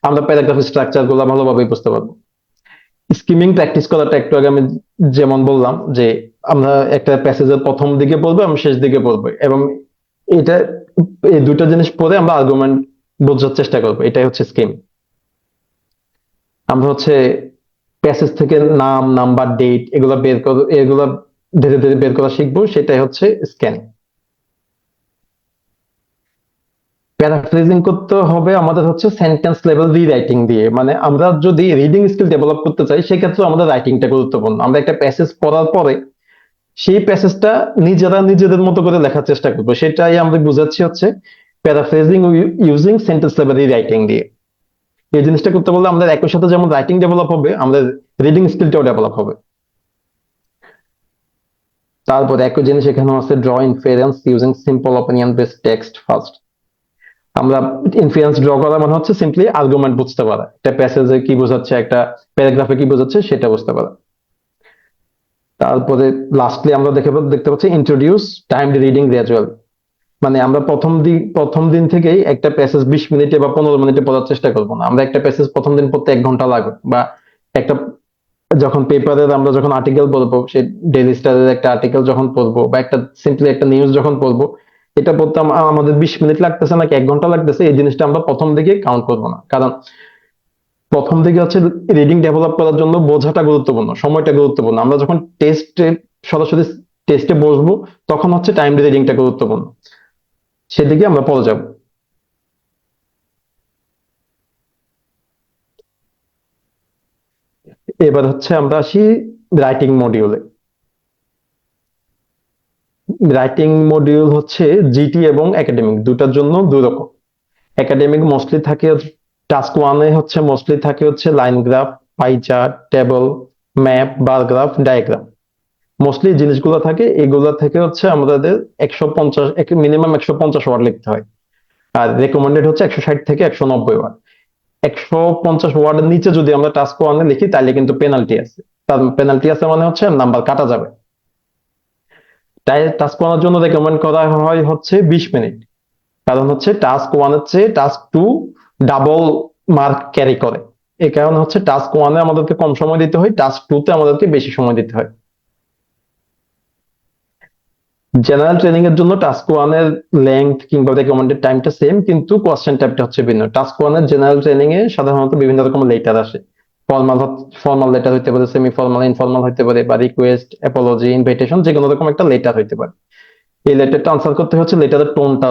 Speaker 1: আমরা প্যারাগ্রাফ স্ট্রাকচার গুলো ভালোভাবে বুঝতে পারবো। স্কিমিং প্র্যাকটিস করাটা একটু আগে আমি যেমন বললাম, যে আমরা একটা প্যাসেজের প্রথম দিকে পড়বো এবং শেষ দিকে পড়বো, এবং এটা এই দুটো জিনিস পরে আমরা আর্গুমেন্ট বোঝার চেষ্টা করবো, এটাই হচ্ছে স্কিম। আমরা হচ্ছে প্যাসেজ থেকে নাম, নাম্বার, ডেট এগুলা ধীরে ধীরে বের করা শিখবো, সেটাই হচ্ছে স্ক্যানিং। প্যারাফ্রেজিং করতে হবে আমাদের হচ্ছে সেন্টেন্স লেভেল রিরাইটিং দিয়ে, মানে আমরা যদি রিডিং স্কিল ডেভেলপ করতে চাই সেক্ষেত্রে আমাদের রাইটিংটা গুরুত্বপূর্ণ। আমরা একটা প্যাসেজ পড়ার পরে সেই প্যাসেজটা নিজেদের মতো করে লেখার চেষ্টা করবো, সেটাই আমরা বুঝাচ্ছি হচ্ছে paraphrasing using sentence level rewriting দিয়ে। এই জিনিসটা করতে বললে আমাদের একই সাথে যেমন রাইটিং ডেভেলপ হবে, আমাদের রিডিং স্কিলটাও ডেভেলপ হবে। তারপর একই জিনিস এখানে আছে, draw inference using simple opinion based text first. আমরা ইনফারেন্স ড্র করা মানে হচ্ছে সিম্পলি আর্গুমেন্ট বুঝতে পারা, একটা প্যাসেজে কি বোঝাচ্ছে, একটা প্যারাগ্রাফে কি বোঝাচ্ছে সেটা বুঝতে পারা। তারপরে লাস্টলি আমরা দেখতে পাচ্ছি ইন্ট্রোডিউস টাইমড রিডিং গ্রাজুয়াল, মানে আমরা প্রথম দিন থেকেই একটা প্যাসেজ 20 মিনিটে বা 15 মিনিটে পড়ার চেষ্টা করবো না। আমরা একটা প্যাসেজ প্রথম দিন পড়তে 1 ঘন্টা লাগবে, বা একটা যখন পেপারের আমরা যখন আর্টিকেল পড়বো, সে ডেইলি স্টারের একটা আর্টিকেল যখন পড়বো বা একটা সিম্পলি একটা নিউজ যখন পড়বো, এটা পড়তে আমাদের 20 মিনিট লাগতেছে নাকি 1 ঘন্টা লাগতেছে, এই জিনিসটা আমরা প্রথম দিকে কাউন্ট করবো না, কারণ প্রথম দিকে হচ্ছে রিডিং ডেভেলপ করার জন্য বোঝাটা গুরুত্বপূর্ণ, সময়টা গুরুত্বপূর্ণ। আমরা যখন সরাসরি টেস্টে বসবো তখন হচ্ছে টাইম রিডিংটা গুরুত্বপূর্ণ, সেদিকে আমরা পরে যাব। এবার হচ্ছে আমরা আসি রাইটিং মডিউলে। রাইটিং মডিউল হচ্ছে জিটি এবং একাডেমিক দুটার জন্য দুই রকম। একাডেমিক মোস্টলি থাকে, টাস্ক ওয়ানে হচ্ছে মোস্টলি থাকে হচ্ছে line graph, pie chart, table, map, bar graph, diagram. Mostly জিনিসগুলো থাকে, এগুলো থেকে হচ্ছে আমাদের 150, মিনিমাম 150 ওয়ার্ড লিখতে হয়, আর রেকমেন্ডেড হচ্ছে 160 থেকে 190 ওয়ার্ড। 150 ওয়ার্ডের নিচে যদি আমরা টাস্ক ওয়ানে লিখি তাহলে কিন্তু পেনাল্টি আছে। তার পেনাল্টি আছে মানে হচ্ছে নাম্বার কাটা যাবে। তাই টাস্ক ওয়ানের জন্য রেকমেন্ড করা হয় হচ্ছে 20 মিনিট, কারণ হচ্ছে টাস্ক ওয়ানের চেয়ে task two double mark carry করে। এই কারণে হচ্ছে টাস্ক ওয়ানে আমাদেরকে কম সময় দিতে হয়, টাস্ক টু তে আমাদেরকে বেশি সময় দিতে হয়। জেনারেল ট্রেনিং এর জন্য টাস্ক ওয়ানের লেংথ কিংবা রেকমেন্ডেড টাইমটা সেম, কিন্তু কোশ্চেন টাইপটা হচ্ছে ভিন্ন। টাস্ক ওয়ানের জেনারেল ট্রেনিং এ সাধারণত বিভিন্ন রকম লেটার আসে। ফর্মাল ফর্মাল লেটার হইতে পারে, সেমি ফর্মাল, ইনফর্মাল হইতে পারে, বা রিকোয়েস্ট, অ্যাপোলজি, ইনভিটেশন, যে কোনো রকম একটা লেটার হইতে পারে। এই লেটারটা আনসার করতে হচ্ছে লেটারের টোনটা,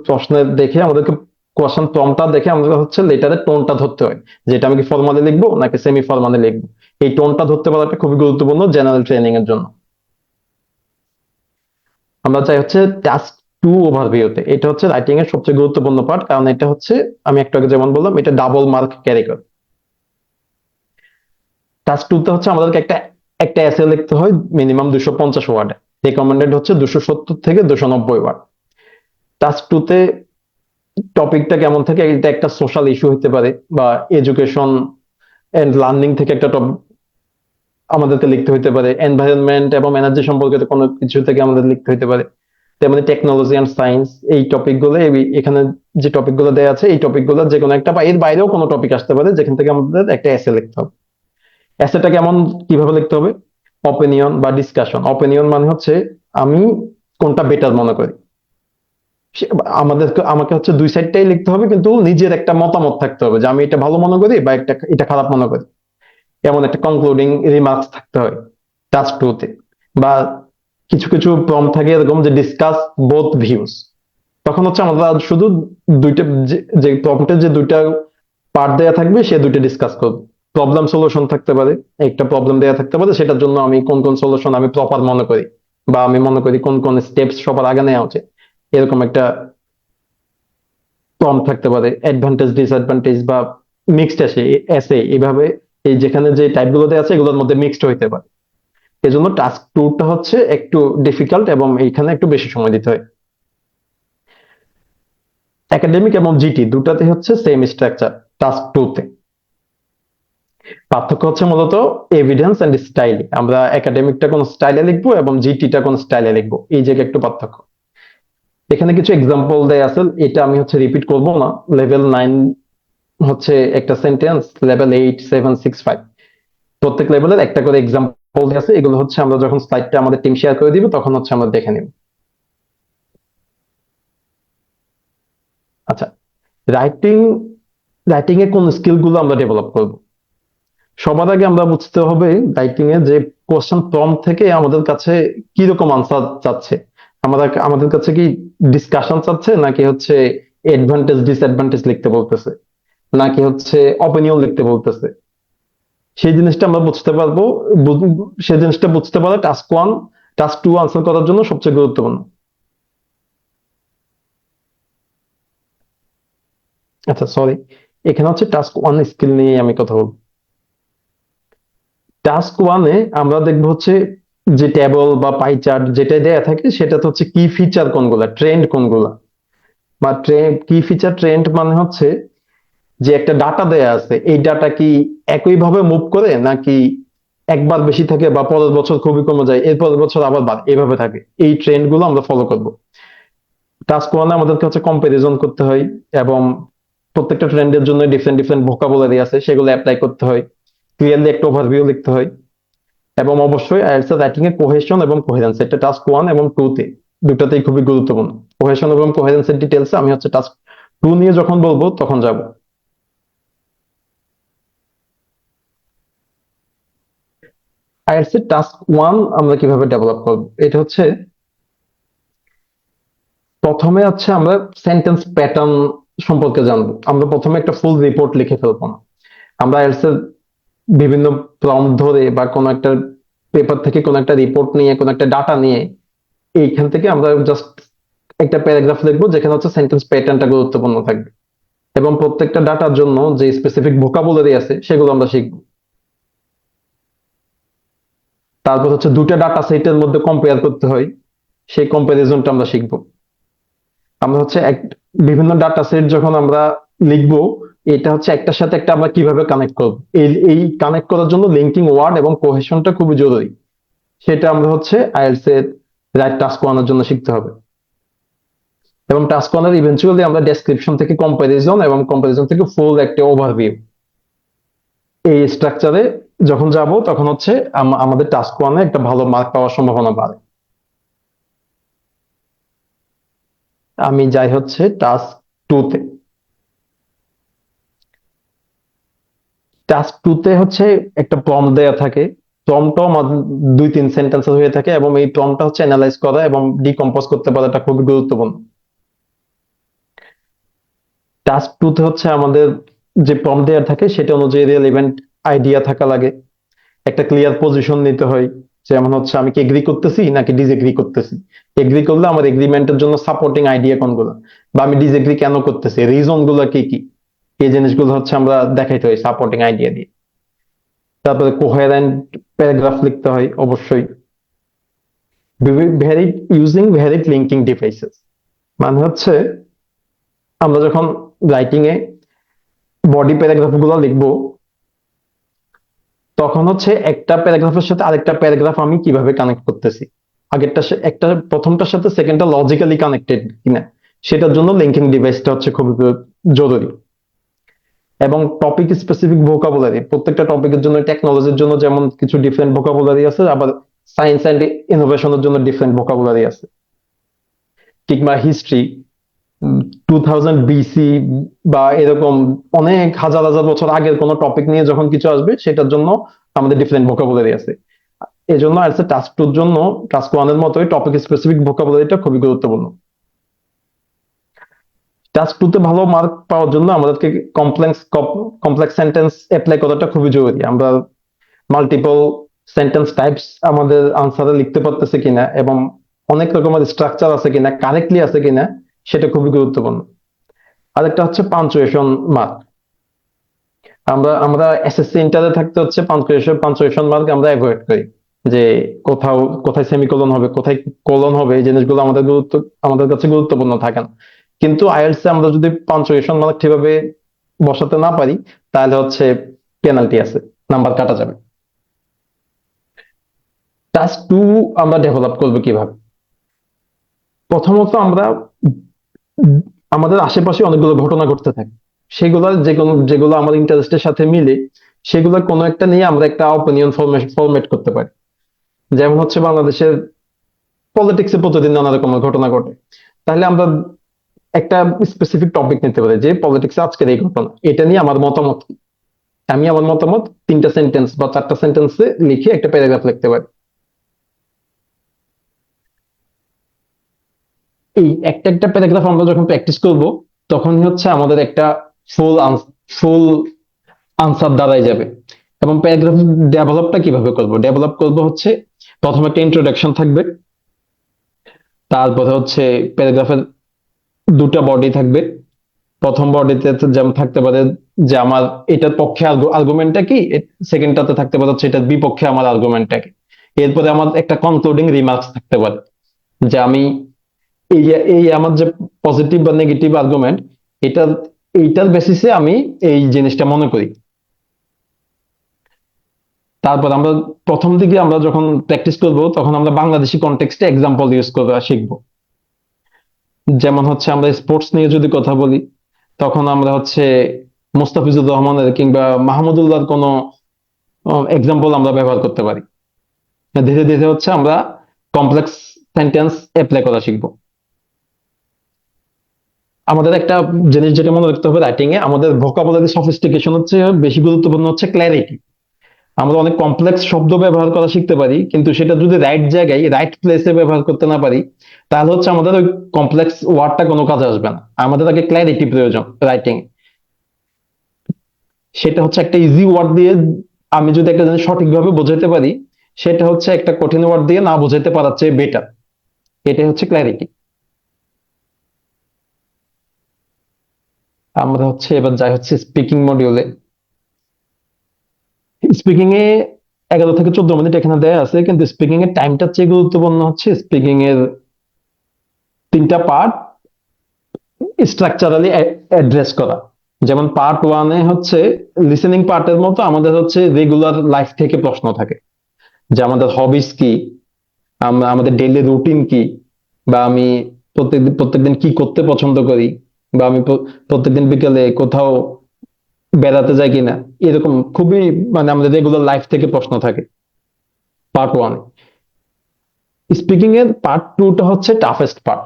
Speaker 1: প্রশ্নের দেখে আমাদেরকে কোশ্চেন প্রম্পটটা দেখে আমাদের হচ্ছে লেটারের টোনটা ধরতে হয়, যে এটা আমি কি ফর্মালে লিখবো নাকি সেমি ফর্মালে লিখবো। এই টোনটা ধরতে পারাটা খুবই গুরুত্বপূর্ণ জেনারেল ট্রেনিং এর জন্য। আমরা চাই হচ্ছে টাস্ক টু ওভারভিউতে, এটা হচ্ছে রাইটিং এর সবচেয়ে গুরুত্বপূর্ণ পার্ট, কারণ এটা হচ্ছে আমি একটু আগে যেমন বললাম এটা ডাবল মার্ক ক্যারি করে। টাস্ক টু তে হচ্ছে আমাদেরকে একটা একটা এসে লিখতে হয় মিনিমাম 250 ওয়ার্ডে, রেকমেন্ডেড হচ্ছে 270 থেকে 290 ওয়ার্ড। টাস্ক টু তে টপিকটা কেমন থাকে, এটা একটা সোশ্যাল ইস্যু হতে পারে, বা এডুকেশন এন্ড লার্নিং থেকে একটা টপিক আমাদেরকে লিখতে হইতে পারে, এনভায়রনমেন্ট এবং এনার্জি সম্পর্কিত কোনো কিছু থেকে আমাদের লিখতে হইতে পারে, তেমনি টেকনোলজি এন্ড সায়েন্স। এই টপিক গুলো এখানে যে টপিক গুলো দেওয়া আছে এই টপিক গুলো যে কোনো একটা বা এর বাইরেও কোনো টপিক আসতে পারে যেখান থেকে আমাদের একটা এসে লিখতে হবে। এসেটা কেমন, কিভাবে লিখতে হবে? অপিনিয়ন বা ডিসকাশন। অপিনিয়ন মানে হচ্ছে আমি কোনটা বেটার মনে করি। আমাকে হচ্ছে দুই সাইডটাই লিখতে হবে, কিন্তু নিজের একটা মতামত থাকতে হবে যে আমি এটা ভালো মনে করি বা এটা খারাপ মনে করি, এমন একটা কনক্লুডিং রিমার্কস থাকতে হয় টাস্ক টু তে। বা কিছু কিছু প্রম্পট থাকে এরকম যে ডিসকাস বোথ ভিউজ। তখন হচ্ছে আমরা শুধু দুইটা, যে প্রম্পটের যে দুইটা পার্ট দেয়া থাকবে সে দুইটা ডিসকাস করবো। প্রবলেম সলিউশন থাকতে পারে, একটা প্রবলেম দেয়া থাকতে পারে, সেটার জন্য আমি কোন কোন সলিউশন আমি প্রপার মনে করি, বা আমি মনে করি কোন কোন স্টেপস সবার আগে নেওয়া উচিত, এরকম একটা প্রম্পট থাকতে পারে। অ্যাডভান্টেজ ডিসঅ্যাডভান্টেজ বা মিক্সড এসে এইভাবে, এই যেখানে যে টাইপ গুলো দেওয়া আছে এগুলোর মধ্যে মিক্সড হইতে পারে। এজন্য টাস্ক টুটা হচ্ছে একটু ডিফিকাল্ট এবং এইখানে একটু বেশি সময় দিতে হয়। একাডেমিক এবং জিটি দুটাতে হচ্ছে সেম স্ট্রাকচার টাস্ক টু তে। পার্থক্য হচ্ছে মূলত এভিডেন্স এন্ড স্টাইল। আমরা একাডেমিকটা কোন স্টাইলে লিখবো এবং জিটিটা কোন স্টাইলে লিখবো, এই জায়গায় একটু পার্থক্য। এখানে কিছু এক্সাম্পল দেয়া আছে, এটা আমি হচ্ছে রিপিট করব না। লেভেল 9 হচ্ছে একটা সেন্টেন্স, লেভেল 8, 7, 6, 5 প্রত্যেক লেভেলের একটা করে এক্সাম্পল দেয়া আছে। এগুলো হচ্ছে আমরা যখন স্লাইডটা আমাদের টিম শেয়ার করে দিব তখন হচ্ছে আমরা দেখে নিব। আচ্ছা, রাইটিং রাইটিং এ কোন স্কিল গুলো আমরা ডেভেলপ করব? সবার আগে আমরা বুঝতে হবে রাইটিং এ যে কোশ্চেন প্রম্পট থেকে আমাদের কাছে কি রকম আনসার চাচ্ছে। আমাদের কাছে কি ডিসকাশন চাচ্ছে, নাকি হচ্ছে অ্যাডভান্টেজ ডিসঅ্যাডভান্টেজ লিখতে বলতেছে, নাকি হচ্ছে অপিনিয়ন লিখতে বলতেছে। সেই জিনিসটা আমরা বুঝতে পারবো। সেই জিনিসটা বুঝতে পারা task one, task two answer করার জন্য সবচেয়ে গুরুত্বপূর্ণ। আচ্ছা সরি, এখানে হচ্ছে টাস্ক ওয়ান স্কিল নিয়ে আমি কথা বলবো। টাস্ক ওয়ানে আমরা দেখবো হচ্ছে যে টেবল বা পাই চার্ট যেটা দেয়া থাকে সেটাতে হচ্ছে কি ফিচার কোনগুলা, ট্রেন্ড কোনগুলা। বা কি ফিচার ট্রেন্ড মানে হচ্ছে যে একটা ডাটা দেয়া আছে, এই ডাটা কি একইভাবে মুভ করে, নাকি একবার বেশি থাকে বা পরের বছর খুবই কমে যায়, এর পরের বছর আবার বাড়ে, এভাবে থাকে। এই ট্রেন্ড গুলো আমরা ফলো করব। টাস্ক ওয়ানে আমাদেরকে হচ্ছে কম্পারিজন করতে হয়, এবং প্রত্যেকটা ট্রেন্ডের জন্য ডিফারেন্ট ডিফারেন্ট ভোকাবুলারি আছে, সেগুলো অ্যাপ্লাই করতে হয়। ক্লিয়ারলি একটা ওভারভিউ লিখতে হয়। এবং অবশ্যই আইএলটিএস এর রাইটিং এর কোহেশন এবং কোহেরেন্স, এটা টাস্ক ওয়ান এবং টু তে দুটাতেই খুবই গুরুত্বপূর্ণ। কোহেশন এবং কোহেরেন্সের ডিটেলস আমি হচ্ছে টাস্ক টু নিয়ে যখন বলবো তখন যাব। আইএলটিএস এর টাস্ক ওয়ান আমরা কিভাবে ডেভেলপ করব, এটা হচ্ছে প্রথমে হচ্ছে আমরা সেন্টেন্স প্যাটার্ন সম্পর্কে জানবো। আমরা প্রথমে একটা ফুল রিপোর্ট লিখে ফেলবো না। আমরা আইএলটিএস এর বিভিন্ন প্রম্পট ধরে বা কোনো একটা পেপার থেকে কোনো একটা রিপোর্ট নিয়ে, কোনো একটা ডাটা নিয়ে, এইখান থেকে আমরা জাস্ট একটা প্যারাগ্রাফ লিখবো যেখানে হচ্ছে সেন্টেন্স প্যাটার্নটা গুরুত্বপূর্ণ থাকবে। এবং প্রত্যেকটা ডাটার জন্য যে স্পেসিফিক ভোকাবুলারি আছে সেগুলো আমরা শিখবো। তারপর হচ্ছে দুটা ডাটা সেটের মধ্যে কম্পেয়ার করতে হয়, সেই কম্পারিজনটা আমরা শিখবো। আমরা হচ্ছে বিভিন্ন ডাটা সেট যখন আমরা লিখবো, এটা হচ্ছে একটার সাথে একটা আমরা কিভাবে কানেক্ট করবো, এই কানেক্ট করার জন্য লিঙ্কিং ওয়ার্ড এবং কোহেশনটা খুবই জরুরি। সেটা আমরা হচ্ছে আইএলটিএস এর রাইট টাস্ক ওয়ানের জন্য শিখতে হবে। এবং টাস্ক ওয়ানের ইভেন্চুয়ালি আমরা ডেসক্রিপশন থেকে কম্পারিজন এবং কম্পারিজন থেকে ফুল একটা ওভারভিউ, এই স্ট্রাকচারে যখন যাব তখন হচ্ছে আমাদের টাস্ক ওয়ানে একটা ভালো মার্ক পাওয়ার সম্ভাবনা বাড়ে। আমি যাই হচ্ছে টাস্ক টু তে। টাস্ক টু তে হচ্ছে একটা প্রম্পট দেয়া থাকে। প্রম্পটও দুই তিন সেন্টেন্সের হয়ে থাকে, এবং এই প্রম্পটটা হচ্ছে অ্যানালাইজ করা এবং ডিকম্পোজ করতে পারাটা খুবই গুরুত্বপূর্ণ। টাস্ক টু তে হচ্ছে আমাদের যে প্রম্পট দেয়া থাকে সেটা অনুযায়ী রিলেভেন্ট আইডিয়া থাকা লাগে। একটা ক্লিয়ার পজিশন নিতে হয়, যেমন হচ্ছে আমি কি এগ্রি করতেছি নাকি ডিসএগ্রি করতেছি। এগ্রি করলে আমার এগ্রিমেন্টের জন্য সাপোর্টিং আইডিয়া কোনগুলো, বা আমি ডিসএগ্রি কেন করতেছি, রিজন গুলো কি কি, এই জিনিসগুলো হচ্ছে আমরা দেখাইতে হয় সাপোর্টিং আইডিয়া দিয়ে। তারপরে কোহেরেন্ট প্যারাগ্রাফ লিখতে হয় অবশ্যই। Varied using varied linking devices মানে হচ্ছে আমরা যখন রাইটিং এ বডি প্যারাগ্রাফ গুলো লিখবো, তখন হচ্ছে একটা প্যারাগ্রাফের সাথে আরেকটা প্যারাগ্রাফ আমি কিভাবে কানেক্ট করতেছি, একটা প্রথমটার সাথে সেকেন্ডটা লজিক্যালি কানেক্টেড কিনা, সেটার জন্য লিঙ্কিং ডিভাইসটা হচ্ছে খুবই জরুরি। এবং টপিক স্পেসিফিক ভোকাবুলারি, প্রত্যেকটা টপিকের জন্য, টেকনোলজির জন্য যেমন কিছু ডিফারেন্ট ভোকাবুলারি আছে, আবার সায়েন্স অ্যান্ড ইনোভেশনের জন্য ডিফারেন্ট ভোকাবুলারি আছে। কিংবা হিস্ট্রি 2000 বিসি বা এরকম অনেক হাজার হাজার বছর আগের কোনো টপিক নিয়ে যখন কিছু আসবে সেটার জন্য আমাদের ডিফারেন্ট ভোকাবুলারি আছে। এই জন্য আছে টাস্ক টুর জন্য টাস্ক ওয়ান এর মতোই টপিক স্পেসিফিক ভোকাবুলারিটা খুবই গুরুত্বপূর্ণ। টাস্ক টু তে ভালো মার্ক পাওয়ার জন্য আমাদেরকে কমপ্লেক্স কমপ্লেক্স সেন্টেন্স অ্যাপ্লাই করাটা খুবই জরুরি। আমরা মাল্টিপল সেন্টেন্স টাইপস আমাদের আনসারে লিখতে পারতেছে কিনা এবং অনেক রকমের স্ট্রাকচার আছে কিনা, কারেক্টলি আছে কিনা, সেটা খুবই গুরুত্বপূর্ণ। আরেকটা হচ্ছে পাঞ্চুয়েশন মার্ক। আমরা আমরা এসএসসি ইন্টারে থাকতে হচ্ছে পাঞ্চুয়েশন মার্ক আমরা অ্যাভয়েড করি, যে কোথাও কোথায় সেমিকোলন হবে, কোথায় কোলন হবে, এই জিনিসগুলো আমাদের কাছে গুরুত্বপূর্ণ থাকে না। কিন্তু আইএলটিএস এ আমরা যদি পাঞ্চুয়েশন মার্ক ঠিকভাবে বসাতে না পারি, তাহলে হচ্ছে পেনাল্টি আছে, নাম্বার কাটা যাবে। টাস্ক টু আমরা ডেভেলপ করবো কিভাবে? প্রথমত আমরা আমাদের আশেপাশে অনেকগুলো ঘটনা ঘটতে থাকে, সেগুলো যেগুলো আমার ইন্টারেস্টের সাথে মিলে, সেগুলো কোনো একটা নিয়ে আমরা একটা অপিনিয়ন ফরমেট করতে পারি। যেমন হচ্ছে বাংলাদেশের পলিটিক্সে প্রতিদিন নানা রকমের ঘটনা ঘটে, তাহলে আমরা একটা স্পেসিফিক টপিক নিতে পারি যে পলিটিক্সে আজকের এই ঘটনা, এটা নিয়ে আমার মতামত কি। আমি আমার মতামত 3টা সেন্টেন্স বা 4টা সেন্টেন্সে লিখে একটা প্যারাগ্রাফ লিখতে পারি। এই একটা একটা প্যারাগ্রাফ আমরা যখন প্র্যাকটিস করব, তখনই হচ্ছে আমাদের একটা ফুল ফুল আনসার দাঁড়ায় যাবে। এবং প্যারাগ্রাফ ডেভেলপটা কিভাবে করব? ডেভেলপ করব হচ্ছে প্রথমে একটা ইন্ট্রোডাকশন থাকবে, তারপরে হচ্ছে প্যারাগ্রাফের 2টা বডি থাকবে। প্রথম বডিতে যেমন থাকতে পারে যে আমার এটার পক্ষে আর্গুমেন্টটা কি, সেকেন্ডটাতে থাকতে পারে হচ্ছে এটার বিপক্ষে আমার আর্গুমেন্টটা কি। এরপরে আমার একটা কনক্লুডিং রিমার্কস থাকতে পারে যে আমি এই এই আমার যে পজিটিভ বা নেগেটিভ আর্গুমেন্ট, এটার এইটার বেসিসে আমি এই জিনিসটা মনে করি। তারপর আমরা প্রথম দিকে আমরা যখন প্র্যাকটিস করব, তখন আমরা বাংলাদেশি কনটেক্সটে এক্সাম্পল ইউজ করা শিখবো। যেমন হচ্ছে আমরা স্পোর্টস নিয়ে যদি কথা বলি, তখন আমরা হচ্ছে মুস্তাফিজুর রহমানের কিংবা মাহমুদুল্লাহর কোনো এক্সাম্পল আমরা ব্যবহার করতে পারি। ধীরে ধীরে হচ্ছে আমরা কমপ্লেক্স সেন্টেন্স অ্যাপ্লাই করা শিখবো। আমাদের একটা জিনিস যেটা মনে রাখতে হবে, রাইটিং এ আমাদের ভোকাবুলারি সফিস্টিকেশন হচ্ছে বেশি গুরুত্বপূর্ণ হচ্ছে ক্ল্যারিটি। আমরা অনেক কমপ্লেক্স শব্দ ব্যবহার করা শিখতে পারি, কিন্তু সেটা যদি রাইট জায়গায় রাইট প্লেসে ব্যবহার করতে না পারি, তাহলে হচ্ছে আমাদের ওই কমপ্লেক্স ওয়ার্ডটা কোনো কাজে আসবে না। আমাদের আগে ক্ল্যারিটি প্রয়োজন রাইটিং। সেটা হচ্ছে একটা ইজি ওয়ার্ড দিয়ে আমি যদি একটা জিনিস সঠিকভাবে বোঝাতে পারি, সেটা হচ্ছে একটা কঠিন ওয়ার্ড দিয়ে না বোঝাতে পারার চেয়ে বেটার। এটাই হচ্ছে ক্ল্যারিটি। আমরা হচ্ছে এবার যাই হচ্ছে স্পিকিং মডিউলে। স্পিকিং এ 11 থেকে 14 মিনিট এখানে দেয়া আছে, কিন্তু স্পিকিং এর টাইমটা চেয়ে গুরুত্বপূর্ণ হচ্ছে স্পিকিং এর 3টা পার্ট স্ট্রাকচারালি অ্যাড্রেস করা। যেমন পার্ট ওয়ানে হচ্ছে লিসেনিং পার্টের মতো আমাদের হচ্ছে রেগুলার লাইফ থেকে প্রশ্ন থাকে, যে আমাদের হবিস কি, আমরা আমাদের ডেইলি রুটিন কি, বা আমি প্রত্যেকদিন কি করতে পছন্দ করি, বা আমি প্রত্যেকদিন বিকেলে কোথাও বেড়াতে যাই কিনা, এরকম খুবই মানে আমাদের রেগুলার লাইফ থেকে প্রশ্ন থাকে পার্ট ওয়ান। স্পিকিং এর পার্ট টুটা হচ্ছে টাফেস্ট পার্ট।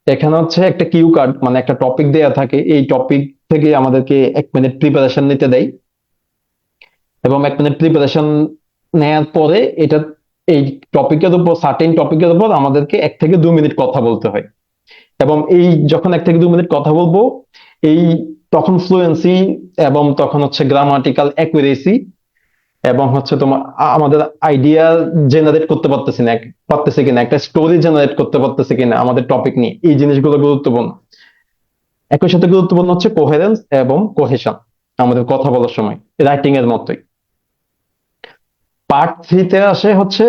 Speaker 1: এখানে হচ্ছে একটা কিউ কার্ড মানে একটা টপিক দেয়া থাকে, এই টপিক থেকে আমাদেরকে 1 মিনিট প্রিপারেশন নিতে দেয়, এবং 1 মিনিট প্রিপারেশন নেয়ার পরে এটা এই টপিকের উপর সার্টেন টপিকের উপর আমাদেরকে 1 থেকে 2 মিনিট কথা বলতে হয়। এবং এই যখন 1 থেকে 2 মিনিট কথা বলবো, এই তখন ফ্লুয়েন্সি এবং তখন হচ্ছে গ্রামাটিক্যাল অ্যাকুরেসি এবং হচ্ছে তোমার আমাদের আইডিয়া জেনারেট করতে পারতেছে কিনা, একটা স্টোরি জেনারেট করতে পারতেছে কিনা আমাদের টপিক নিয়ে, এই জিনিসগুলো গুরুত্বপূর্ণ। একই সাথে গুরুত্বপূর্ণ হচ্ছে কোহেরেন্স এবং কোহেশন আমাদের কথা বলার সময়, রাইটিং এর মতোই। পার্ট থ্রিতে আসে হচ্ছে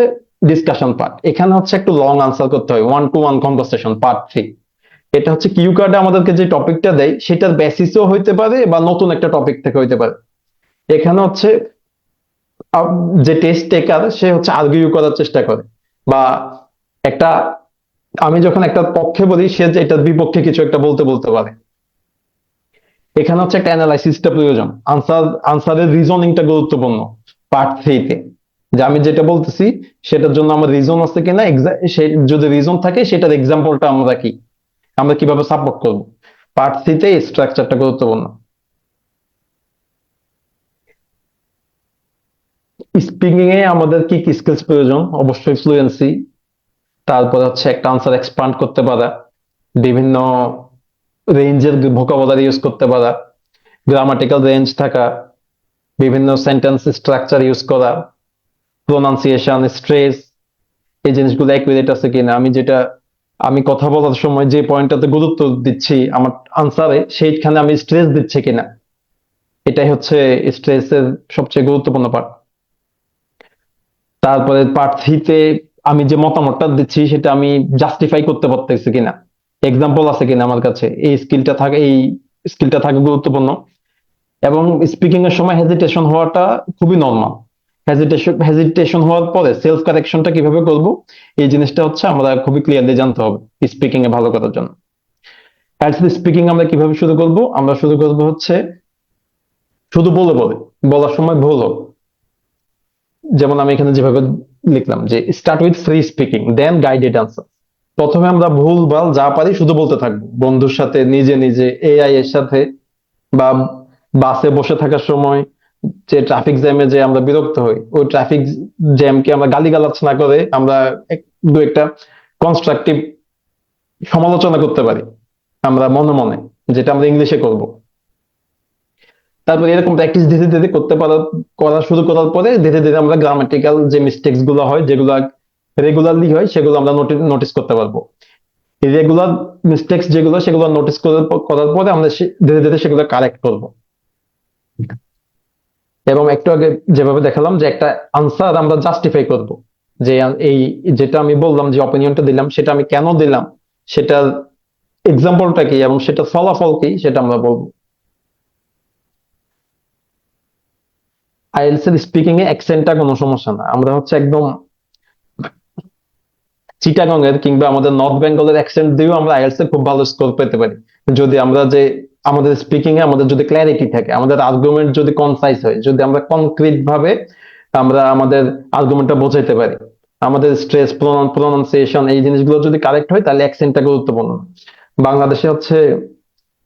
Speaker 1: ডিসকাশন পার্ট। এখানে হচ্ছে একটু লং আনসার করতে হয়, 1-to-1 কনভারসেশন পার্ট থ্রি। এটা হচ্ছে কিউ কার্ডে আমাদেরকে যে টপিকটা দেয় সেটার বেসিসও হইতে পারে বা নতুন একটা টপিক থেকে হইতে পারে। এখানে হচ্ছে যে টেস্ট টেকার সে হচ্ছে আর্গুইউ করার চেষ্টা করে, বা একটা আমি যখন একটা পক্ষে বলি, সে যে এটার বিপক্ষে কিছু একটা বলতে বলতে পারে। এখানে হচ্ছে একটা অ্যানালাইসিসটা প্রয়োজন, আনসারের রিজনিংটা গুরুত্বপূর্ণ পার্ট 3-তে। যে আমি যেটা বলতেছি সেটার জন্য আমার রিজন আছে কিনা, যদি রিজন থাকে সেটার এক্সাম্পলটা আমরা কিভাবে সাপোর্ট করব। পার্ট 3-তে স্ট্রাকচারটা গুরুত্বপূর্ণ। স্পিকিং এ আমাদের কি কি স্কিলস প্রয়োজন? অবশ্যই ফ্লুয়েন্সি, তারপর হচ্ছে একটা আনসার এক্সপান্ড করতে পারা, বিভিন্ন রেঞ্জের ভোকাবুলারি ইউজ করতে পারা, গ্রামাটিক্যাল রেঞ্জ থাকা, বিভিন্ন সেন্টেন্স স্ট্রাকচার ইউজ করা, প্রোনাউন্সিয়েশন, স্ট্রেস, এই জিনিসগুলো অ্যাকুরেট আছে কিনা, আমি কথা বলার সময় যে পয়েন্টটাতে গুরুত্ব দিচ্ছি আমার আনসারে, সেইখানে আমি স্ট্রেস দিচ্ছি কিনা, এটাই হচ্ছে স্ট্রেসের সবচেয়ে গুরুত্বপূর্ণ পার্ট। তারপরে পার্ট 3-তে আমি যে মতামতটা দিচ্ছি সেটা আমি জাস্টিফাই করতে পারতেছি কিনা, এক্সাম্পল আছে কিনা আমার কাছে, এই স্কিলটা থাকা গুরুত্বপূর্ণ। এবং স্পিকিং এর সময় হেজিটেশন হওয়াটা খুবই নর্মাল। হেজিটেশন হওয়ার পরে সেলফ কারেকশনটা কিভাবে করব, এই জিনিসটা হচ্ছে আমরা খুবই ক্লিয়ারলি জানতে হবে স্পিকিং এ ভালো করার জন্য। স্পিকিং আমরা কিভাবে শুরু করব? আমরা শুরু করব হচ্ছে শুধু বলে বলে, বলার সময় ভুল হোক। যেমন আমি এখানে যেভাবে লিখলাম যে start with free speaking then guided answer. প্রথমে আমরা ভুল ভাল যা পারি শুধু বলতে থাকবো, বন্ধুর সাথে, নিজে নিজে, এআই এর সাথে, বা বাসে বসে থাকার সময় যে ট্রাফিক জ্যামে যে আমরা বিরক্ত হই, ওই ট্রাফিক জ্যামকে আমরা গালিগালাজ না করে আমরা দু একটা কনস্ট্রাকটিভ সমালোচনা করতে পারি আমরা মনে মনে, যেটা আমরা ইংলিশে করব। তারপর এরকম প্র্যাকটিস ধীরে ধীরে করা শুরু করার পরে ধীরে ধীরে আমরা গ্রামাটিক্যাল যে মিস্টেক্স গুলো হয়, যেগুলো রেগুলারলি হয়, সেগুলো আমরা নোটিস করতে পারবো। রেগুলার মিস্টেক্স যেগুলো, সেগুলো নোটিস করার পরে আমরা ধীরে ধীরে সেগুলো কারেক্ট করব। এবং একটু আগে যেভাবে দেখালাম যে একটা আনসার আমরা জাস্টিফাই করব, যে এই যেটা আমি বললাম, যে অপিনিয়নটা দিলাম, সেটা আমি কেন দিলাম, সেটার এক্সাম্পলটা কি এবং সেটা ফলাফল কি, সেটা আমরা বলবো। আইএলটিএস এর স্পিকিং এ অ্যাকসেন্টটা কোনো সমস্যা না, আমরা হচ্ছে একদম চিটাগং এর কিংবা আমাদের নর্থ বেঙ্গলের অ্যাকসেন্ট দিয়েও আমরা আইএলটিএস এ খুব ভালো স্কোর পেতে পারি, যদি আমরা যে আমাদের স্পিকিং এ আমাদের যদি ক্ল্যারিটি থাকে, আমাদের আর্গুমেন্ট যদি কনসাইজ হয়, যদি আমরা কনক্রিট ভাবে আমরা আমাদের আর্গুমেন্টটা বোঝাইতে পারি, আমাদের স্ট্রেস, প্রোনাউন্সিয়েশন, এই জিনিসগুলো যদি কারেক্ট হয়, তাহলে অ্যাকসেন্টটা গুরুত্বপূর্ণ। বাংলাদেশে হচ্ছে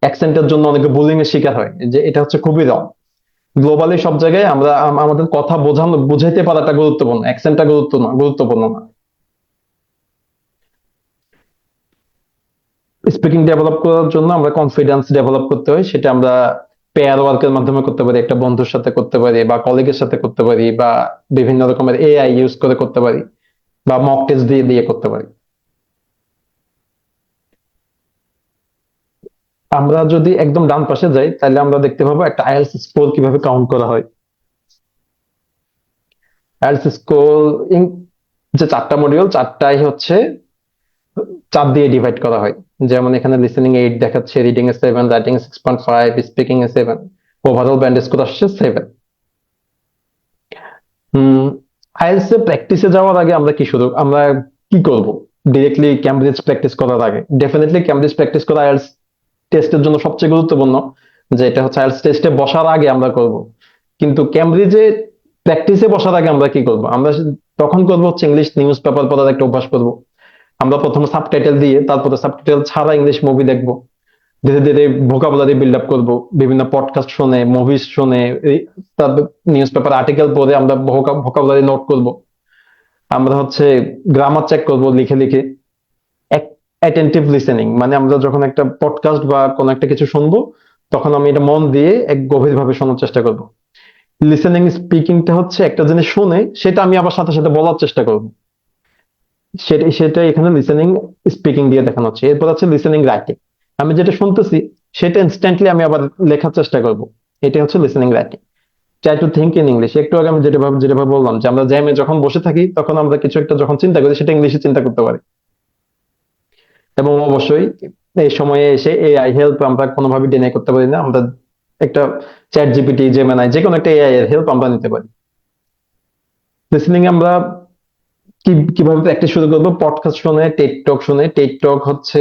Speaker 1: অ্যাকসেন্টের জন্য অনেকে বুলিং এর শিকার হয়, যে এটা হচ্ছে খুবই রং। গ্লোবালি সব জায়গায় আমরা আমাদের কথা বুঝাইতে পারাটা গুরুত্বপূর্ণ, অ্যাকসেন্টটা গুরুত্বপূর্ণ না। স্পিকিং ডেভেলপ করার জন্য আমরা কনফিডেন্স ডেভেলপ করতে হয়, সেটা আমরা পেয়ার ওয়ার্কের মাধ্যমে করতে পারি, একটা বন্ধুর সাথে করতে পারি, বা কলিগের সাথে করতে পারি, বা বিভিন্ন রকমের এআই ইউজ করে করতে পারি, বা মক টেস্ট দিয়ে দিয়ে করতে পারি। আমরা যদি একদম ডান পাশে যাই, তাহলে আমরা দেখতে পাবো একটা আইএলটিএস স্কোর কিভাবে কাউন্ট করা হয়। আইএলটিএস স্কোর যে 4টা মডিউল, 4টাই হচ্ছে 4 দিয়ে ডিভাইড করা হয়। যেমন এখানে লিসেনিং 8 দেখাচ্ছে, reading a 7, writing 6.5, speaking A 7, overall band score আসছে 7। আইএলটিএস এ প্র্যাকটিসে যাওয়ার আগে আমরা কি করব? ডিরেক্টলি ক্যামব্রিজ প্র্যাকটিস করার আগে ডেফিনেটলি ক্যামব্রিজ প্র্যাকটিস করা আইএলটিএস টেস্টের জন্য সবচেয়ে গুরুত্বপূর্ণ, যে এটা হচ্ছে আইএলটিএস টেস্টে বসার আগে আমরা করব। কিন্তু ক্যামব্রিজে প্র্যাকটিসে বসার আগে আমরা কি করব? আমরা তখন করব হচ্ছে ইংলিশ নিউজ পেপার পড়ার একটা অভ্যাস করব। আমরা প্রথমে সাবটাইটেল দিয়ে, তারপরে সাবটাইটেল ছাড়া ইংলিশ মুভি দেখবো, ধীরে ধীরে ভোকাবুলারি বিল্ড আপ করবো, বিভিন্ন পডকাস্ট শুনে, মুভিজ শুনে, তারপর নিউজ পেপার আর্টিকেল পড়ে আমরা ভোকাবুলারি নোট করব। আমরা হচ্ছে গ্রামার চেক করব লিখে লিখে। অ্যাটেন্টিভ লিসেনিং মানে আমরা যখন একটা পডকাস্ট বা কোনো একটা কিছু শুনবো, তখন আমি এটা মন দিয়ে গভীরভাবে শোনার চেষ্টা করব। লিসেনিং স্পিকিংটা হচ্ছে একটা জিনিস শুনে সেটা আমি আবার সাথে সাথে বলার চেষ্টা করব, সেটা এখানে লিসেনিং স্পিকিং দিয়ে দেখানো হচ্ছে। এরপর আছে লিসেনিং রাইটিং, আমি যেটা শুনতেছি সেটা ইনস্ট্যান্টলি আমি আবার লেখার চেষ্টা করব, এটা হচ্ছে listening writing. Try to think in English, একটু আগে আমি যেটা বললাম, যে আমরা জ্যামে যখন বসে থাকি, তখন আমরা কিছু একটা যখন চিন্তা করি, সেটা ইংলিশে চিন্তা করতে পারি। এবং অবশ্যই এই সময়ে এসে এআই হেল্প আমরা কোনোভাবে ডিনাই করতে পারি না, আমরা একটা চ্যাট জিপিটি, জেমিনাই, যে কোনো একটা এআই এর হেল্প আমরা নিতে পারি। লিসেনিং আমরা কিভাবে প্র্যাকটিস শুরু করবো? পডকাস্ট শুনে, টেড টক শুনে। টেড টক হচ্ছে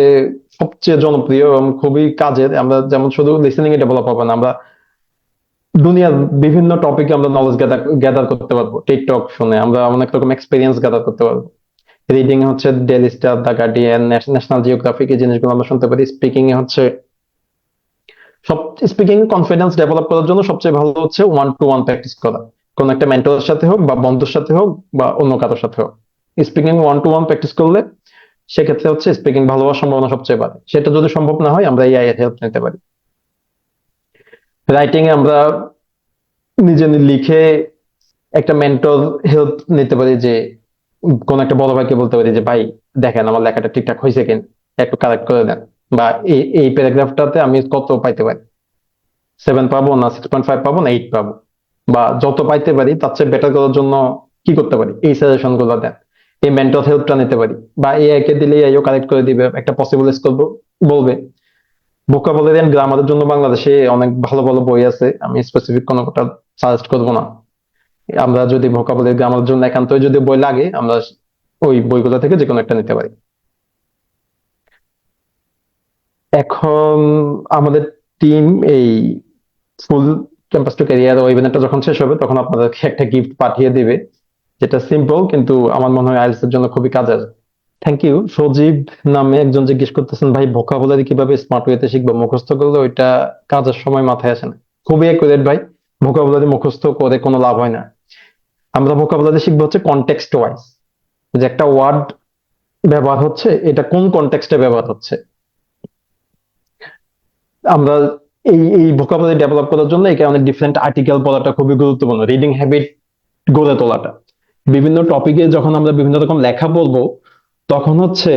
Speaker 1: সবচেয়ে জনপ্রিয় এবং খুবই কাজের। আমরা যেমন শুধু লিসেনিং এ ডেভেলপ হবে না, আমরা দুনিয়ার বিভিন্ন টপিকে আমরা নলেজ গ্যাদার করতে পারবো। টিকটক শুনে আমরা অনেক রকম এক্সপিরিয়েন্স গ্যাদার করতে পারবো। রিডিং এ হচ্ছে daily star, the guardian, national geographic, এই জিনিসগুলো আমরা শুনতে পারি। স্পিকিং এ হচ্ছে সব স্পিকিং কনফিডেন্স ডেভেলপ করার জন্য সবচেয়ে ভালো হচ্ছে ওয়ান টু ওয়ান প্র্যাকটিস করা। কোন একটা মেন্টরের সাথে হোক বা বন্ধুর সাথে হোক বা অন্য কারোর সাথে হোক, speaking one to one practice করলে সেক্ষেত্রে হচ্ছে স্পিকিং ভালো হওয়ার সম্ভাবনা সবচেয়ে বাড়ে। সেটা যদি সম্ভব না হয় আমরা এআই এর হেল্প নিতে পারি। রাইটিং এ আমরা নিজে লিখে একটা মেন্টর হেল্প নিতে পারি, যে কোন একটা বড় ভাইকে বলতে পারি যে ভাই দেখেন আমার লেখাটা ঠিকঠাক হয়েছে কিনা, একটু কারেক্ট করে দেন, বা এই এই প্যারাগ্রাফটাতে আমি কত পাইতে পারি, 7 পাবো না 6.5 পাবো না 8 পাবো, বা যত পাইতে পারি তার চেয়ে বেটার করার জন্য কি করতে পারি, এই সাজেশন গুলো দেন। এই মেন্টর হেল্পটা নিতে পারি, বা এআই কে দিলে এআইও কারেক্ট করে দিবে, একটা পসিবল স্কোর বলবে। ভোকাবুলারি এন্ড গ্রামারের জন্য বাংলাদেশে অনেক ভালো ভালো বই আছে, আমি স্পেসিফিক কোনো একটা সাজেস্ট করবো না। আমরা যদি ভোকাবুলারি গ্রামারের জন্য একান্তই যদি বই লাগে, আমরা ওই বইগুলো থেকে যে কোনো একটা নিতে পারি। এখন আমাদের টিম এই ফুল ক্যাম্পাস টু ক্যারিয়ার ওয়েবিনারটা যখন শেষ হবে তখন আপনাদেরকে একটা গিফট পাঠিয়ে দিবে, যেটা সিম্পল কিন্তু আমার মনে হয় আইএলটিএস এর জন্য খুবই কাজের। Thank you. সজীব নামে একজন জিজ্ঞেস করতেছেন, ভাই ভোকাবুলারি কিভাবে স্মার্ট ওয়েতে শিখবো, মুখস্থ করলে ওইটা কাজের সময় মাথায় আসে না। খুবই একুরেট ভাই, ভোকাবুলারি মুখস্থ করে কোনো লাভ হয় না। আমরা ভোকাবুলারি শিখবো হচ্ছে কনটেক্সট ওয়াইজ, যে একটা ওয়ার্ড ব্যবহার হচ্ছে এটা কোন কনটেক্সটে ব্যবহার হচ্ছে। আমরা এই এই ভোকাবুলারি ডেভেলপ করার জন্য এই কারণে ডিফারেন্ট আর্টিকেল পড়াটা খুবই গুরুত্বপূর্ণ, রিডিং হ্যাবিট গড়ে তোলাটা। বিভিন্ন টপিকে যখন আমরা বিভিন্ন রকম লেখা বলবো তখন হচ্ছে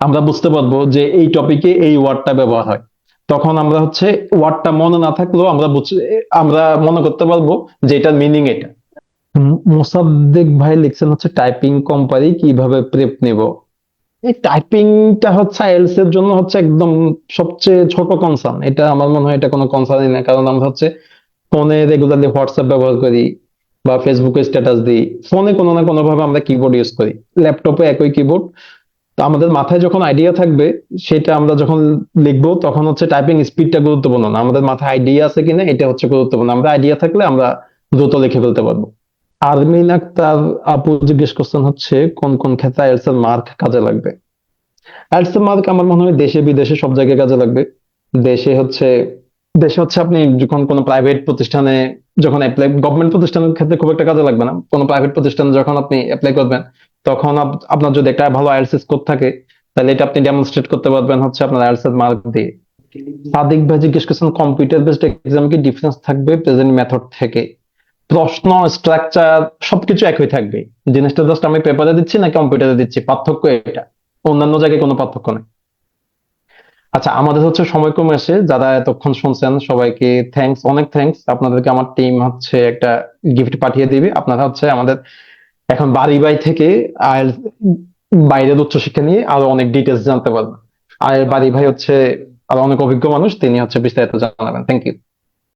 Speaker 1: আমরা বুঝতে পারবো যে এই টপিকে এই ওয়ার্ডটা ব্যবহার হয়। তখন আমরা হচ্ছে ওয়ার্ডটা মনে না থাকলেও আমরা মনে করতে পারবো যে এটার মিনিং এটা। মোসাদ্দেক ভাই লিখছেন হচ্ছে টাইপিং কোম্পানি কিভাবে প্রেপ নিব। এই টাইপিংটা হচ্ছে আইএলটিএস এর জন্য হচ্ছে একদম সবচেয়ে ছোট কনসার্ন। এটা আমার মনে হয় এটা কোনো কনসার্নই না, কারণ আমরা হচ্ছে ফোনে রেগুলারলি হোয়াটসঅ্যাপ ব্যবহার করি বা ফেসবুকে স্ট্যাটাস দিই। ফোনে কোনো না কোনো ভাবে আমরা কিবোর্ড ইউজ করি, ল্যাপটপে একই কিবোর্ড। তো আমাদের মাথায় যখন আইডিয়া থাকবে, সেটা আমরা যখন লিখবো তখন হচ্ছে টাইপিং স্পিডটা গুরুত্বপূর্ণ না, আমাদের মাথায় আইডিয়া আছে কিনা এটা হচ্ছে গুরুত্বপূর্ণ। আমরা আইডিয়া থাকলে আমরা দ্রুত লিখে ফেলতে পারবো। আরমিন আক্তার আপু জিজ্ঞেস করছেন হচ্ছে কোন কোন ক্ষেত্রে আইএলটিএস এর মার্ক কাজে লাগবে। আইএলটিএস এর মার্ক আমার মনে হয় দেশে বিদেশে সব জায়গায় কাজে লাগবে। দেশে হচ্ছে দেশে হচ্ছে আপনি যখন কোনো প্রাইভেট প্রতিষ্ঠানে যখন অ্যাপ্লাই, গভর্নমেন্ট প্রতিষ্ঠানের ক্ষেত্রে খুব একটা কাজে লাগবে না, কোনো প্রাইভেট প্রতিষ্ঠানে যখন আপনি অ্যাপ্লাই করবেন তখন আপনার যদি একটা ভালো আইএলটিএস স্কোর থাকে, তাহলে এটা আপনি ডেমনস্ট্রেট করতে পারবেন হচ্ছে আপনার আইএলটিএস এর মার্ক দিয়ে। সাদিক ভাই জিজ্ঞেস করছেন কম্পিউটার বেসড এক্সাম কি ডিফারেন্স থাকবে প্রেজেন্ট মেথড থেকে। প্রশ্ন স্ট্রাকচার সবকিছু একই থাকবে, জিনিসটা জাস্ট আমি পেপারে দিচ্ছি না কম্পিউটারে দিচ্ছি, পার্থক্য এটা, অন্যান্য জায়গায় কোনো পার্থক্য নেই। আচ্ছা, আমাদের হচ্ছে সময় কমে আসে, যারা এতক্ষণ শুনছেন সবাইকে থ্যাঙ্কস, অনেক থ্যাঙ্কস। আপনাদেরকে আমার টিম হচ্ছে একটা গিফট পাঠিয়ে দিবে। আপনারা হচ্ছে আমাদের এখন বাড়ি বাই থেকে আর বাইরের উচ্চশিক্ষা নিয়ে আরো অনেক ডিটেলস জানতে পারবেন। আর বাড়ি ভাই হচ্ছে আরো অনেক অভিজ্ঞ মানুষ, তিনি হচ্ছে বিস্তারিত জানাবেন। Thank you.